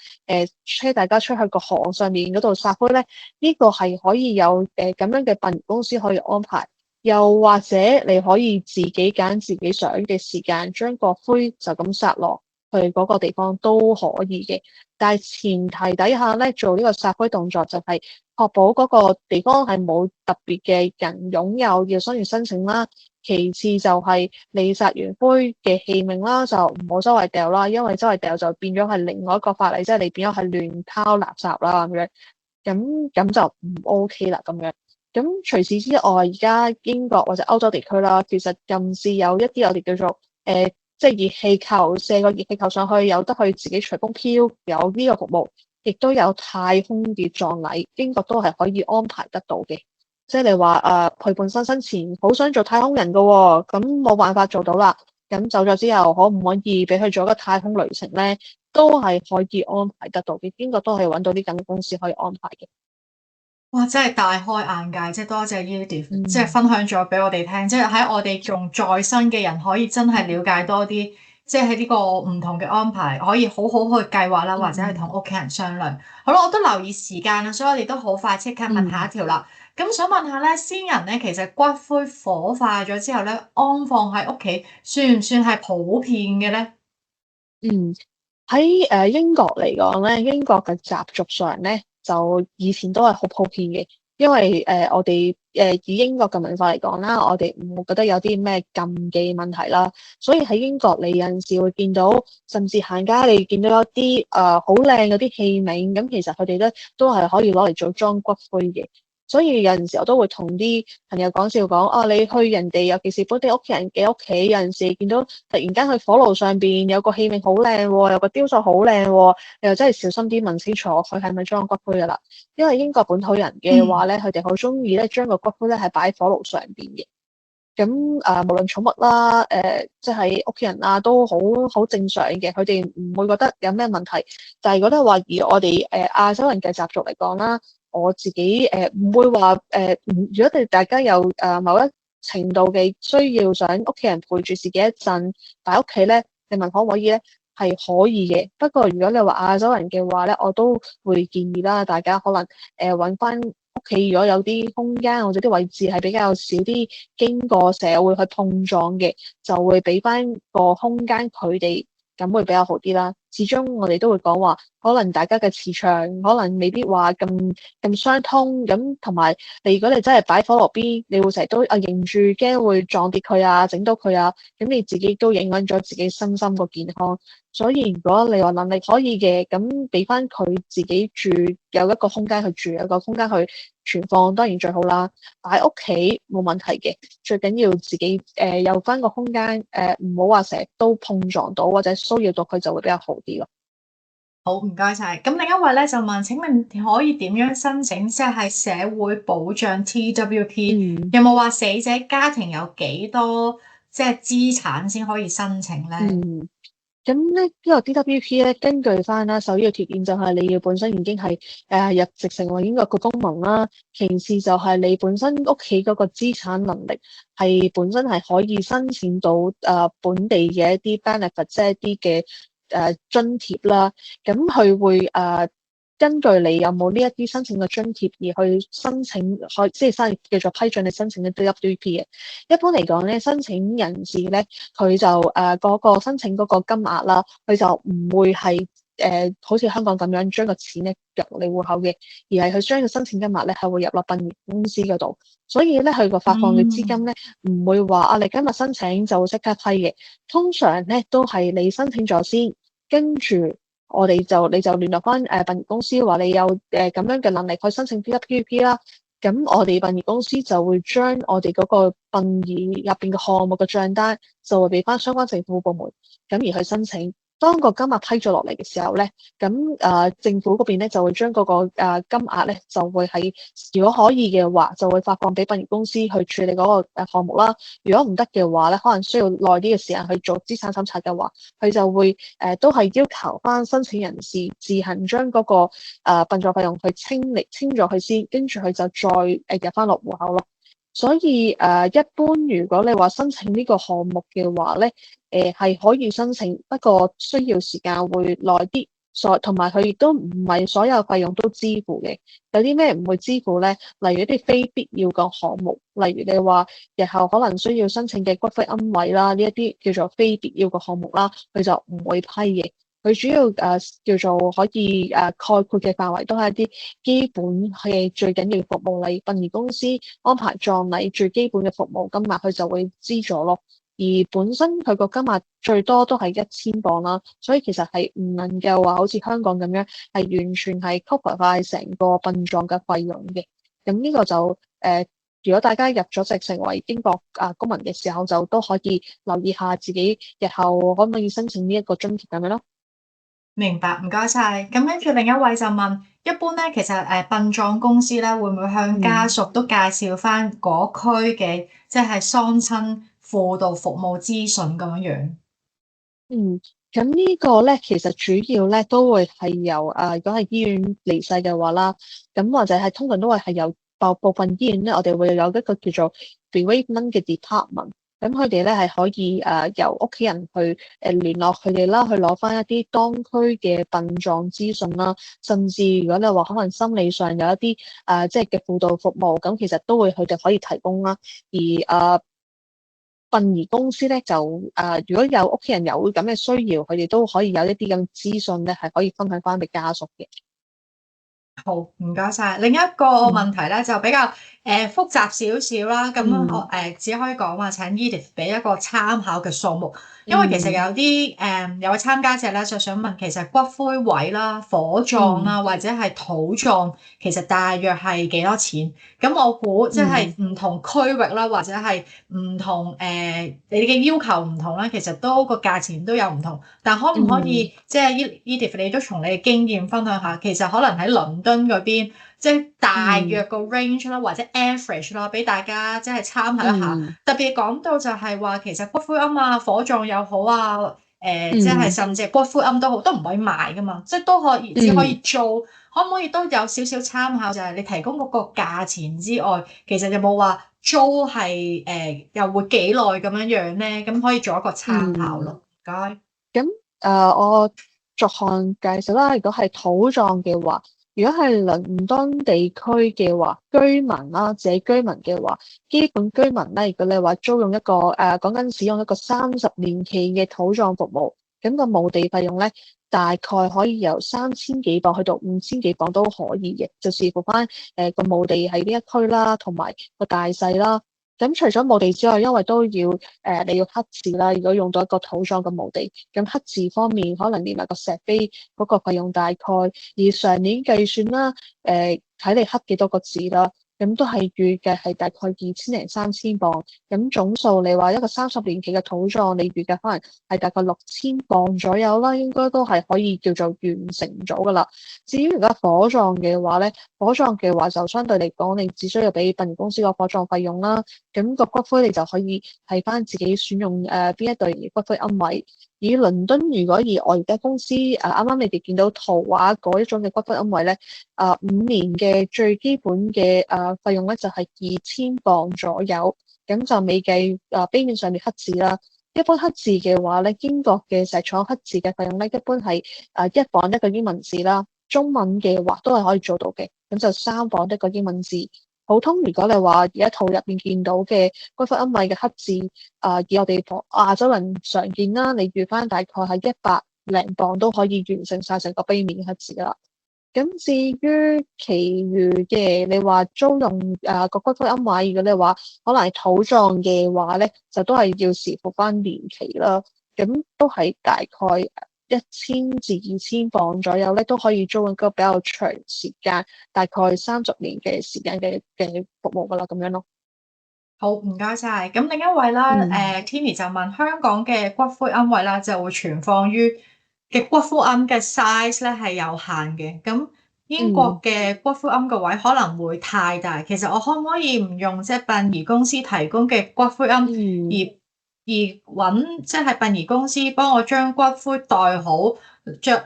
[SPEAKER 2] 車大家出去個河上面嗰度撒灰咧，呢個係可以有咁樣嘅殯儀公司可以安排。又或者你可以自己揀自己想嘅時間，將個灰就咁撒落去嗰個地方都可以嘅。但係前提底下咧，做呢個撒灰動作就係確保嗰個地方係冇特別嘅人擁有，要需要申請啦。其次就係你撒完灰嘅器皿啦，就唔好周圍掉啦，因為周圍掉就變咗係另外一個法例，即係你變咗係亂拋垃圾啦咁樣。咁就唔 OK 啦咁樣。咁除此之外，而家英國或者歐洲地區啦，其實甚至有一啲我哋叫做即係熱氣球，射個熱氣球上去，有得去自己隨風飄，有呢個服務，亦都有太空嘅葬禮，英國都係可以安排得到嘅。即係你話佢本身生前好想做太空人㗎喎，咁冇辦法做到啦。咁走咗之後，可唔可以俾佢做一個太空旅程咧？都係可以安排得到嘅。英國都係揾到啲咁嘅公司可以安排嘅。
[SPEAKER 1] 哇！真係大開眼界，即係多謝 Edith，即係
[SPEAKER 2] 嗯
[SPEAKER 1] 分享咗俾我哋聽，即係喺我哋仲在生嘅人可以真係了解多啲，即係喺呢個唔同嘅安排，可以好好去計劃啦，或者係同屋企人商量。好啦，我都留意時間啦，所以我哋都好快即刻問下一條啦。咁想問下咧，先人咧其實骨灰火化咗之後咧，安放喺屋企算唔算係普遍嘅咧？
[SPEAKER 2] 嗯。喺英國嚟講咧，英國嘅習俗上咧，就以前都係好普遍嘅，因為我哋以英國嘅文化嚟講啦，我哋唔會覺得有啲咩禁忌問題啦，所以喺英國你有陣時會見到，甚至行街你見到一啲好靚嗰啲器皿，咁其實佢哋咧都係可以攞嚟做裝骨灰嘅。所以有陣時我都會同啲朋友講笑講，啊你去人哋尤其是本地屋企人嘅屋企，有陣時見到突然間去火爐上邊有個器皿好靚喎，有個雕塑好靚喎，你又真係小心啲問清楚佢係咪裝骨灰噶啦。因為英國本土人嘅話咧，佢哋好中意咧將個骨灰咧係擺喺火爐上邊嘅。咁無論寵物啦，即係屋企人啊，都好正常嘅，佢哋唔會覺得有咩問題。但係覺得話以我哋亞洲人嘅習俗嚟講啦，我自己唔會話如果大家有某一程度嘅需要，想屋企人陪住自己一陣擺屋企咧，你問可唔可以咧？係可以嘅。不過如果你話亞洲人嘅話咧，我都會建議啦，大家可能揾翻屋企，如果有啲空間或者啲位置係比較少啲經過社會去碰撞嘅，就會俾翻個空間佢哋，咁會比較好啲啦。始終我哋都會講話，可能大家嘅磁場可能未必話咁相通，咁同埋你如果你真係擺火爐邊，你會成日都認住驚會撞跌佢啊，整到佢啊，咁你自己都影響咗自己身心個健康。所以如果你話能力可以嘅，咁俾翻佢自己住，有一個空間去住，有一個空間去存放，當然最好啦。擺屋企冇問題嘅，最緊要自己有翻個空間，唔好話成日都碰撞到或者騷擾到佢，就會比較好啲咯。
[SPEAKER 1] 好，唔該晒。咁另一位咧就問：請問可以點樣申請即係社會保障 TWP？有冇話死者家庭有幾多即係資產先可以申請咧？
[SPEAKER 2] 咁咧呢個 DWP 咧，根據翻啦，首要條件就係你要本身已經係入籍成為英國嘅公民啦，其次就係你本身屋企嗰個資產能力係本身係可以申請到本地嘅一啲 benefit，即係一啲嘅津貼啦。咁佢會根據你有冇呢一啲申請嘅津貼而去申請，即係叫做批准你申請嘅 DWP 嘅。一般嚟講咧，申請人士咧，佢就嗰個申請嗰個金額啦，佢就唔會係好似香港咁樣將個錢咧入你戶口嘅，而係佢將個申請金額咧係會入落殯儀公司嗰度。所以咧，佢個發放嘅資金咧唔會話你今日申請就會即刻批嘅。通常咧都係你申請咗先，跟住你就聯絡翻殯儀公司，話你有咁樣嘅能力去申請 DWP 啦。咁我哋殯儀公司就會將我哋嗰個殯儀入邊嘅項目嘅帳單，就會俾翻相關政府部門，咁而去申請。當個金額批咗落嚟嘅時候咧，咁政府嗰邊咧就會將嗰個金額咧就會喺，如果可以嘅話，就會發放俾殯儀公司去處理嗰個項目啦。如果唔得嘅話咧，可能需要耐啲嘅時間去做資產審查嘅話，佢就會都係要求翻申請人士自行將嗰個殯葬費用去清咗佢先，跟住佢就再入翻落戶口咯。所以一般如果你話申請呢個項目嘅話咧，係可以申請，不過需要時間會耐啲，同埋佢亦都唔係所有費用都支付嘅。有啲咩唔會支付咧？例如一啲非必要嘅項目，例如你話日後可能需要申請嘅骨灰龕位啦，呢一啲叫做非必要嘅項目啦，佢就唔會批嘅。佢主要叫做可以概括嘅範圍都係一啲基本係最緊要服務，例如殯儀公司安排葬禮最基本嘅服務金額，佢就會資助咯。而本身佢個金額最多都係1000磅啦，所以其實係唔能夠話好似香港咁樣係完全係 cover 曬成個殯葬嘅費用嘅。咁呢個就如果大家入咗籍成為英國公民嘅時候，就都可以留意下自己日後可唔可以申請呢一個津貼咁樣咯。
[SPEAKER 1] 明白，唔該晒。咁跟住另一位就問：一般咧，其實殯葬公司咧會唔會向家屬都介紹翻嗰區嘅即係喪親輔導服務資訊咁樣？
[SPEAKER 2] 咁呢個咧其實主要咧都會係由如果係醫院離世嘅話啦，咁或者係通常都係由部分醫院咧，我哋會有一個叫做 bereavement 嘅 department。咁佢哋咧係可以由屋企人去聯絡佢哋啦，去攞翻一啲當區嘅殯葬資訊啦，甚至如果你話可能心理上有一啲即係嘅輔導服務，咁其實都會佢哋可以提供啦。而殯儀公司咧就如果有屋企人有咁嘅需要，佢哋都可以有一啲咁資訊咧，係可以分享翻俾家屬嘅。
[SPEAKER 1] 好，唔該晒。另一個問題咧就比較複雜少少啦，咁我
[SPEAKER 2] 嗯
[SPEAKER 1] 只可以講話請 Edith 俾一個參考嘅數目，因為其實
[SPEAKER 2] 嗯
[SPEAKER 1] 有位參加者咧就想問，其實骨灰位啦、火葬
[SPEAKER 2] 嗯
[SPEAKER 1] 啦或者係土葬，其實大約係幾多錢？咁我估即係
[SPEAKER 2] 嗯
[SPEAKER 1] 唔同區域啦，或者係唔同你嘅要求唔同啦，其實都個價錢都有唔同。但可唔可
[SPEAKER 2] 嗯
[SPEAKER 1] 以即係 Edith 你都從你嘅經驗分享下，其實可能喺倫敦嗰邊。即係大約
[SPEAKER 2] 嗯
[SPEAKER 1] 個 range 啦，或者 average 啦，俾大家即係參考一下。
[SPEAKER 2] 嗯
[SPEAKER 1] 特別講到就係話，其實骨灰龕啊、火葬又好啊，即係
[SPEAKER 2] 嗯
[SPEAKER 1] 甚至係骨灰龕都好，都唔可以賣噶嘛，即係都可以，只可以
[SPEAKER 2] 嗯
[SPEAKER 1] 租。可唔可以都有少少參考？就係你提供嗰個價錢之外，其實有冇話租係又會幾耐咁樣樣咧？咁可以做一個參考咯。
[SPEAKER 2] 嗯。
[SPEAKER 1] 唔該。
[SPEAKER 2] 咁我逐項介紹啦。如果係土葬嘅話，如果係倫敦地區嘅話，居民啦，自己居民嘅話，基本居民咧，如果你話租用一個講緊使用一個30年期嘅土葬服務，咁個墓地費用咧，大概可以由3000幾磅去到5000幾磅都可以嘅，就視乎翻個墓地喺呢一區啦，同埋個大細啦。咁除咗墓地之外，因為都要你要刻字啦。如果用到一個土葬嘅墓地，咁刻字方面可能連埋個石碑嗰個費用大概以上年計算啦，睇你刻幾多個字啦，咁都係預計係大概2000零3000磅。咁總數你話一個30年期嘅土葬，你預計可能係大概6000磅左右啦，應該都係可以叫做完成咗噶啦。至於而家火葬嘅話咧，火葬嘅話就相對嚟講，你只需要俾殯儀公司個火葬費用啦。咁個骨灰你就可以睇翻自己選用邊一對骨灰龕位。以倫敦如果以我而家公司啱啱你哋見到圖畫嗰一種嘅骨灰龕位咧，5年嘅最基本嘅費用咧就係2000磅左右，咁就未計碑面上面刻字啦。一般刻字嘅話咧，英國嘅石廠刻字嘅費用咧，一般係1磅一個英文字啦。中文嘅話都係可以做到嘅，咁就3磅一個英文字。普通如果你話而家圖入邊見到嘅骨灰龕位嘅刻字，以我哋亞洲人常見啦，你預翻大概係100零磅都可以完成晒成個碑面嘅刻字啦。咁至於其餘嘅，你話租用個骨灰龕位，如果你話可能係土葬嘅話咧，就都係要視乎翻年期啦。咁都係大概1000至2000磅左右咧，都可以租一個比較長時間，大概30年嘅時間嘅服務噶啦，咁樣咯。
[SPEAKER 1] 好，唔該晒。咁另一位啦，
[SPEAKER 2] 嗯
[SPEAKER 1] Timmy 就問香港嘅骨灰龕位啦，就會存放於嘅骨灰龕嘅 size 咧係有限嘅。咁英國
[SPEAKER 2] 嗯
[SPEAKER 1] 嘅骨灰龕嘅位可能會太大。其實我可唔可以唔用即係殯儀公司提供嘅骨灰龕，而
[SPEAKER 2] 嗯
[SPEAKER 1] 揾即係殯儀公司幫我將骨灰袋好，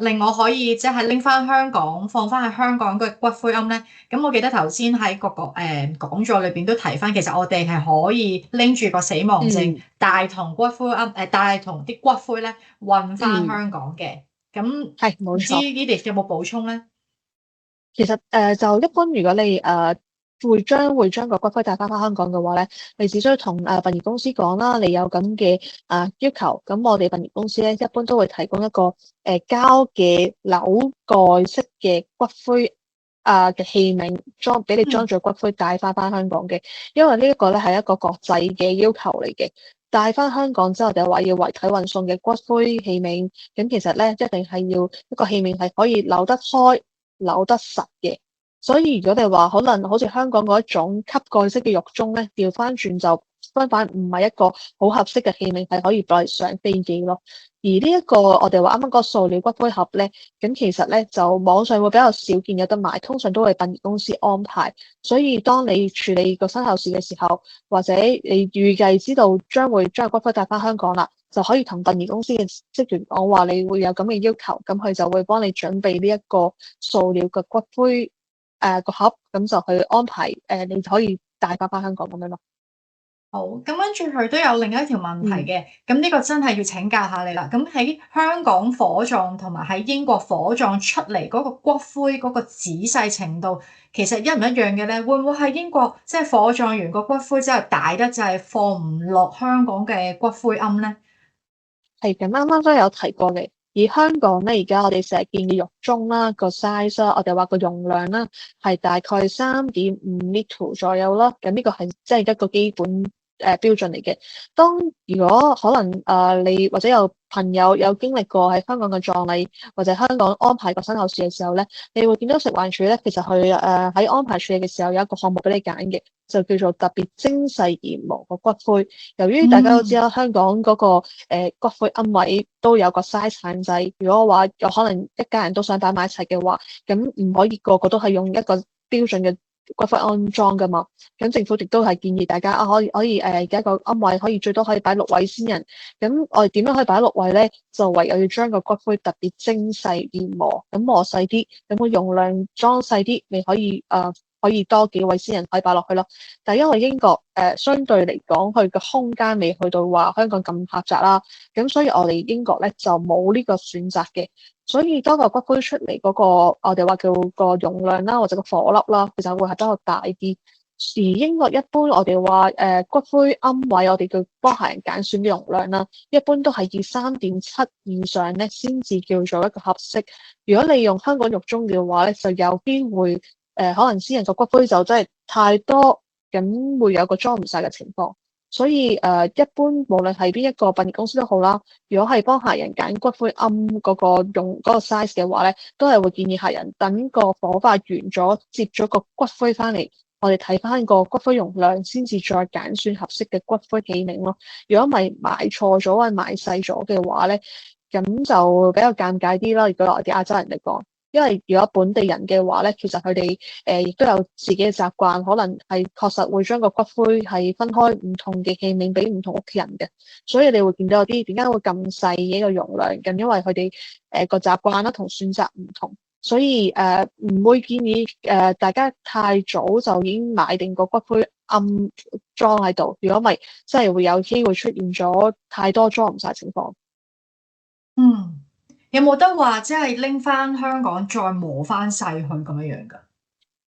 [SPEAKER 1] 令我可以即係拎翻香港放翻喺香港嘅骨灰龕咧？咁我記得頭先喺個講座裏邊都提翻，其實我哋係可以拎住個死亡證，
[SPEAKER 2] 嗯
[SPEAKER 1] 帶同骨灰帶同啲骨灰咧運翻
[SPEAKER 2] 嗯，
[SPEAKER 1] 香港嘅。咁
[SPEAKER 2] 係冇
[SPEAKER 1] 唔知
[SPEAKER 2] 錯。
[SPEAKER 1] 呢啲有冇補充咧？
[SPEAKER 2] 其實就一般，如果你會將個骨灰帶翻香港嘅話咧，你只需要同殯儀公司講啦，你有咁嘅要求，咁我哋殯儀公司咧一般都會提供一個膠嘅扭蓋式嘅骨灰嘅器皿，俾你裝
[SPEAKER 1] 嗯，
[SPEAKER 2] 住骨灰帶翻香港嘅。因為呢一個咧係一個國際嘅要求嚟嘅，帶翻香港之後就話要遺體運送嘅骨灰器皿，咁其實咧一定係要一個器皿係可以扭得開、扭得實嘅。所以如果你話可能好似香港嗰一種吸蓋式嘅肉盅咧，調翻轉就相反唔係一個好合適嘅器皿，係可以攞嚟上飛機咯。而呢一個我哋話啱啱嗰個塑料骨灰盒咧，咁其實咧就網上會比較少見有得賣，通常都係殯儀公司安排。所以當你處理個身後事嘅時候，或者你預計知道將會將個骨灰帶翻香港啦，就可以同殯儀公司嘅職員講話，你會有咁嘅要求，咁佢就會幫你準備呢一個塑料嘅骨灰個盒，咁就去安排你就可以帶翻香港咁樣咯。
[SPEAKER 1] 好，咁跟住佢都有另一條問題
[SPEAKER 2] 嗯
[SPEAKER 1] 嘅，咁呢個真係要請教下你啦。咁喺香港火葬同埋喺英國火葬出嚟嗰個骨灰嗰個仔細程度，其實一唔一樣嘅咧？會唔會喺英國即係火葬完個骨灰之後大得就係放唔落香港嘅骨灰龕咧？
[SPEAKER 2] 係咁，啱啱都有提過嘅。而香港咧，而家我哋成日見嘅浴鐘啦，個 size 啦，我哋話個容量啦，係大概3.5 litre 左右啦。咁呢個係即係一個基本標準嚟嘅。如果可能你或者有朋友有經歷過喺香港嘅葬禮，或者香港安排個身後事嘅時候咧，你會見到食環署咧，其實佢喺安排處理嘅時候有一個項目俾你揀嘅，就叫做特別精細研磨個骨灰。由於大家都知啦，香港嗰個骨灰龕位都有個 size 限制，如果話有可能一家人都想擺埋一齊嘅話，咁唔可以個個都係用一個標準嘅骨灰安裝噶嘛。咁政府亦都係建議大家可以而家個龕位可以最多可以擺6位先人。咁我哋點樣可以擺6位咧？就唯有要將個骨灰特別精細研磨，咁磨細啲，咁個容量裝細啲，你可以多幾位先人可以擺落去咯。但係因為英國相對嚟講，佢個空間未去到話香港咁狹窄啦，咁所以我哋英國咧就冇呢個選擇嘅。所以當個骨灰出嚟嗰個我哋話叫個容量啦，或者個火粒啦，其實會係比較大啲。而英國一般我哋話骨灰龕位，我哋叫幫客人揀選嘅容量啦，一般都係以3.7以上咧先至叫做一個合適。如果你用香港浴鐘嘅話咧，就有機會可能私人個骨灰就真係太多，咁會有個裝唔晒嘅情況。所以一般無論係邊一個殯儀公司都好啦，如果係幫客人揀骨灰龕嗰個用嗰個 size 嘅話咧，都係會建議客人等個火化完咗，接咗個骨灰翻嚟，我哋睇翻個骨灰容量，先至再揀選合適嘅骨灰器皿咯。如果唔係買錯咗或者買細咗嘅話咧，咁就比較尷尬啲啦。如果我哋亞洲人嚟講，因為如果本地人嘅話咧，其實佢哋亦都有自己嘅習慣，可能係確實會將個骨灰係分開唔同嘅器皿俾唔同屋企人嘅，所以你會見到有啲點解會咁細嘅一個容量，咁因為佢哋個習慣啦同選擇唔同。所以唔會建議大家太早就已經買定個骨灰龕裝喺度，如果唔係真係會有機會出現咗太多裝唔晒情況。
[SPEAKER 1] 有冇得話即係拎翻香港再磨翻細佢咁樣樣㗎？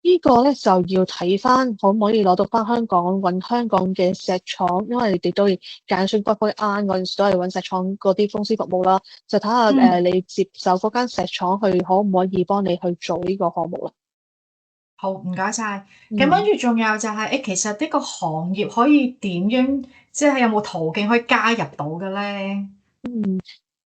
[SPEAKER 2] 呢個咧就要睇翻可唔可以攞到翻香港，揾香港嘅石廠，因為你哋都要揀選骨灰龕嗰陣時都係揾石廠嗰啲公司服務啦，就睇下你接受嗰間石廠去可唔可以幫你去做呢個項目啦。
[SPEAKER 1] 好，唔該晒。咁跟住仲有就係其實呢個行業可以點樣，即係有冇途徑可以加入到嘅咧？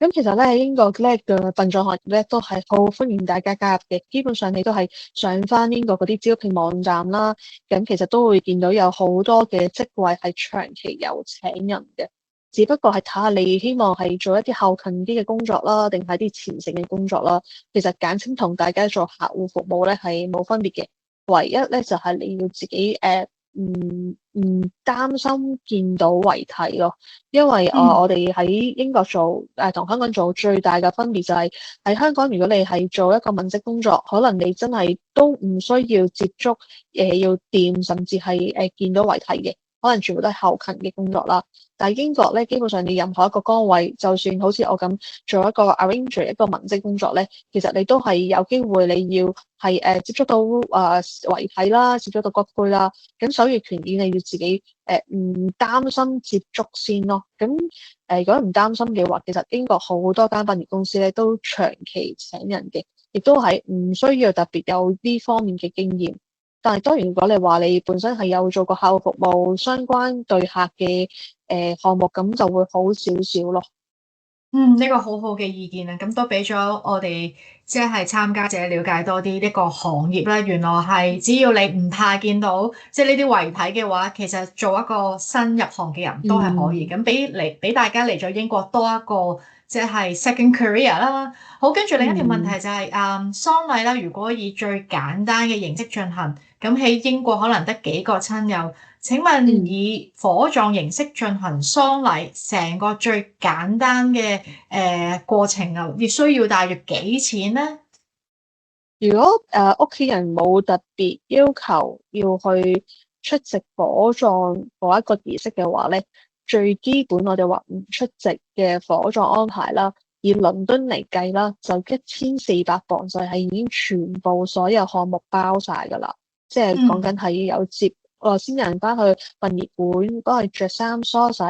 [SPEAKER 2] 咁其實咧喺英國咧嘅殯葬行業咧都係好歡迎大家加入嘅，基本上你都係上翻英國嗰啲招聘網站啦，咁其實都會見到有好多嘅職位係長期有請人嘅，只不過係睇下你希望係做一啲後勤啲嘅工作啦，定係啲前線嘅工作啦。其實簡稱同大家做客戶服務咧係冇分別嘅，唯一咧就係你要自己唔擔心見到遺體咯，因為我哋喺英國做同香港做最大嘅分別就係喺香港，如果你係做一個文職工作，可能你真係都唔需要接觸要掂，甚至係見到遺體嘅，可能全部都係後勤嘅工作啦。但係英國咧，基本上你任何一個崗位，就算好似我咁做一個 arranger 一個文職工作咧，其實你都係有機會你要係接觸到遺體啦，接觸到骨灰啦，咁手語權益你要自己唔擔心接觸先咯。咁如果唔擔心嘅話，其實英國好多間殯儀公司咧都長期請人嘅，亦都係唔需要特別有呢方面嘅經驗。但係當然，如果你話你本身係有做過客戶服務相關對客嘅項目，咁就會好少少咯。
[SPEAKER 1] 呢個好好嘅意見啊！咁都俾咗我哋即係參加者了解多啲呢個行業咧。原來係只要你唔怕見到即係呢啲遺體嘅話，其實做一個新入行嘅人都係可以。咁俾大家嚟咗英國多一個即係 second career 啦。好，跟住另一條問題就係喪禮啦。如果以最簡單嘅形式進行，咁喺英國可能得幾個親友。請問以火葬形式進行喪禮，成個最簡單嘅過程啊，要需要大約幾錢呢？
[SPEAKER 2] 如果屋企人冇特別要求要去出席火葬嗰一個儀式嘅話咧，最基本我哋話唔出席嘅火葬安排啦，以倫敦嚟計啦，就1400磅就係已經全部所有項目包晒㗎啦，即係講緊係有接先人翻去殯儀館幫佢着衫梳洗、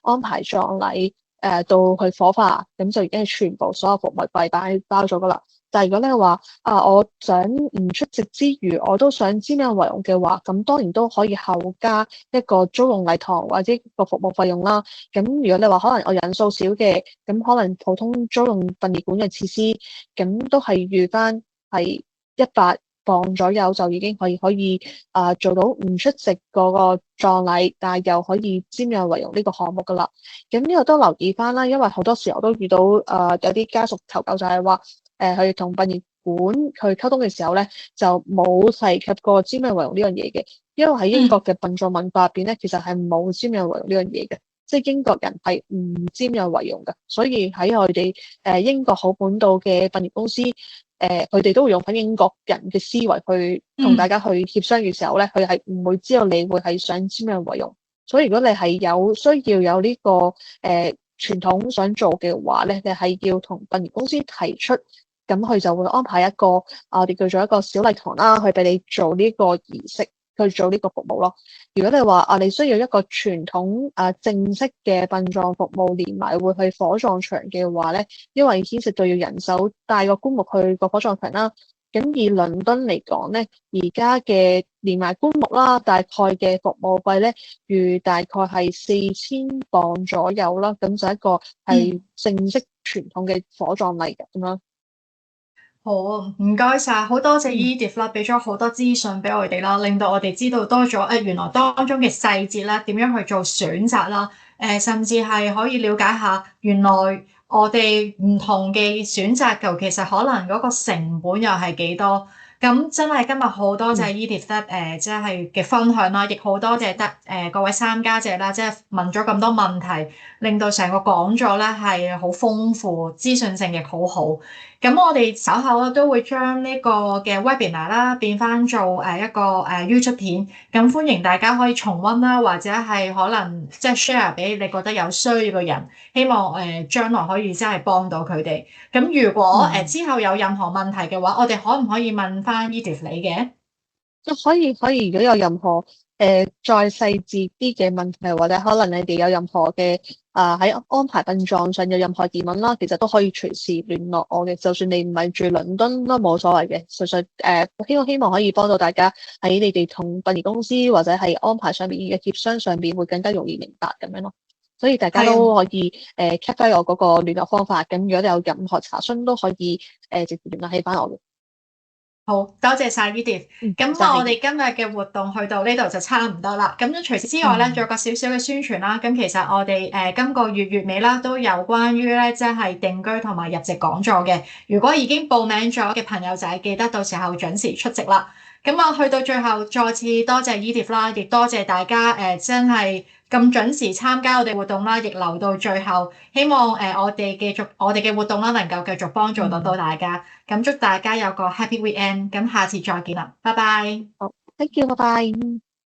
[SPEAKER 2] 安排葬禮，到去火化，咁就已經係全部所有服務費包咗噶啦。但係如果你話我想唔出席之餘，我都想瞻仰遺容嘅話，咁當然都可以後加一個租用禮堂或者一個服務費用啦。咁如果你話可能我人數少嘅，咁可能普通租用殯儀館嘅設施，咁都係預翻係100磅左右就已經可以做到唔出席嗰個葬禮，但係又可以瞻仰遺容呢個項目噶啦。咁呢個都留意翻啦，因為好多時候都遇到有啲家屬求救就係話，佢同殯儀館去溝通嘅時候咧，就冇提及過瞻仰遺容呢樣嘢嘅，因為喺英國嘅殯葬文化入邊咧，其實係冇瞻仰遺容呢樣嘢嘅，即係英國人係唔瞻仰遺容嘅，所以喺我哋英國好本土嘅殯儀公司，佢哋都會用翻英國人嘅思維去同大家去協商嘅時候咧，佢係唔會知道你會係想瞻仰遺容，所以如果你係有需要有呢個傳統想做嘅話咧，你係要同殯儀公司提出。咁佢就會安排一個我哋叫做一個小禮堂啦，去俾你做呢個儀式，去做呢個服務咯。如果你話你需要一個傳統正式嘅殯葬服務，連埋會去火葬場嘅話咧，因為牽涉到要人手帶個棺木去個火葬場啦。咁以倫敦嚟講咧，而家嘅連埋棺木啦，大概嘅服務費咧，預大概係4000磅左右啦。咁就一個係正式傳統嘅火葬禮嘅咁樣。
[SPEAKER 1] 好，唔該晒，好多謝 Edith 啦，俾咗好多資訊俾我哋啦，令到我哋知道多咗原來當中嘅細節啦，點樣去做選擇啦，甚至係可以了解下原來我哋唔同嘅選擇其實可能嗰個成本又係幾多。咁真係今日好多謝 Edith 即係嘅分享啦，亦好多謝各位參加者啦，即係問咗咁多問題，令到成個講座咧係好豐富，資訊性亦好好。咁我哋稍後咧都會將呢個嘅 webinar 啦變翻做一個YouTube 片，咁歡迎大家可以重溫啦，或者係可能即係 share 俾你覺得有需要嘅人，希望將來可以真係幫到佢哋。咁如果之後有任何問題嘅話，我哋可唔可以問翻 Edith 你嘅？
[SPEAKER 2] 可以，如果有任何再細緻啲嘅問題，或者可能你哋有任何嘅喺安排殯葬上有任何疑問啦，其實都可以隨時聯絡我嘅。就算你唔係住倫敦都冇所謂嘅，純粹希望可以幫到大家喺你哋同殯儀公司或者係安排上面嘅協商上邊會更加容易明白咁樣咯。所以大家都可以check 翻我嗰個聯絡方法。咁如果你有任何查詢都可以直接聯絡起翻我嘅。
[SPEAKER 1] 好多謝晒 Edith。咁我哋今日嘅活動去到呢度就差唔多啦。咁除此之外咧，仲有個少少嘅宣傳啦。咁其實我哋今個月尾啦，都有關於咧即係定居同埋入籍講座嘅。如果已經報名咗嘅朋友仔，記得到時候準時出席啦。咁我去到最後，再次多謝 Edith 啦，亦多謝大家真係咁準時參加我哋活動啦，亦留到最後。希望我哋嘅活動啦，能夠繼續幫助到大家。咁祝大家有個 happy weekend。咁下次再見啦，拜拜。
[SPEAKER 2] 好，thank you，拜拜。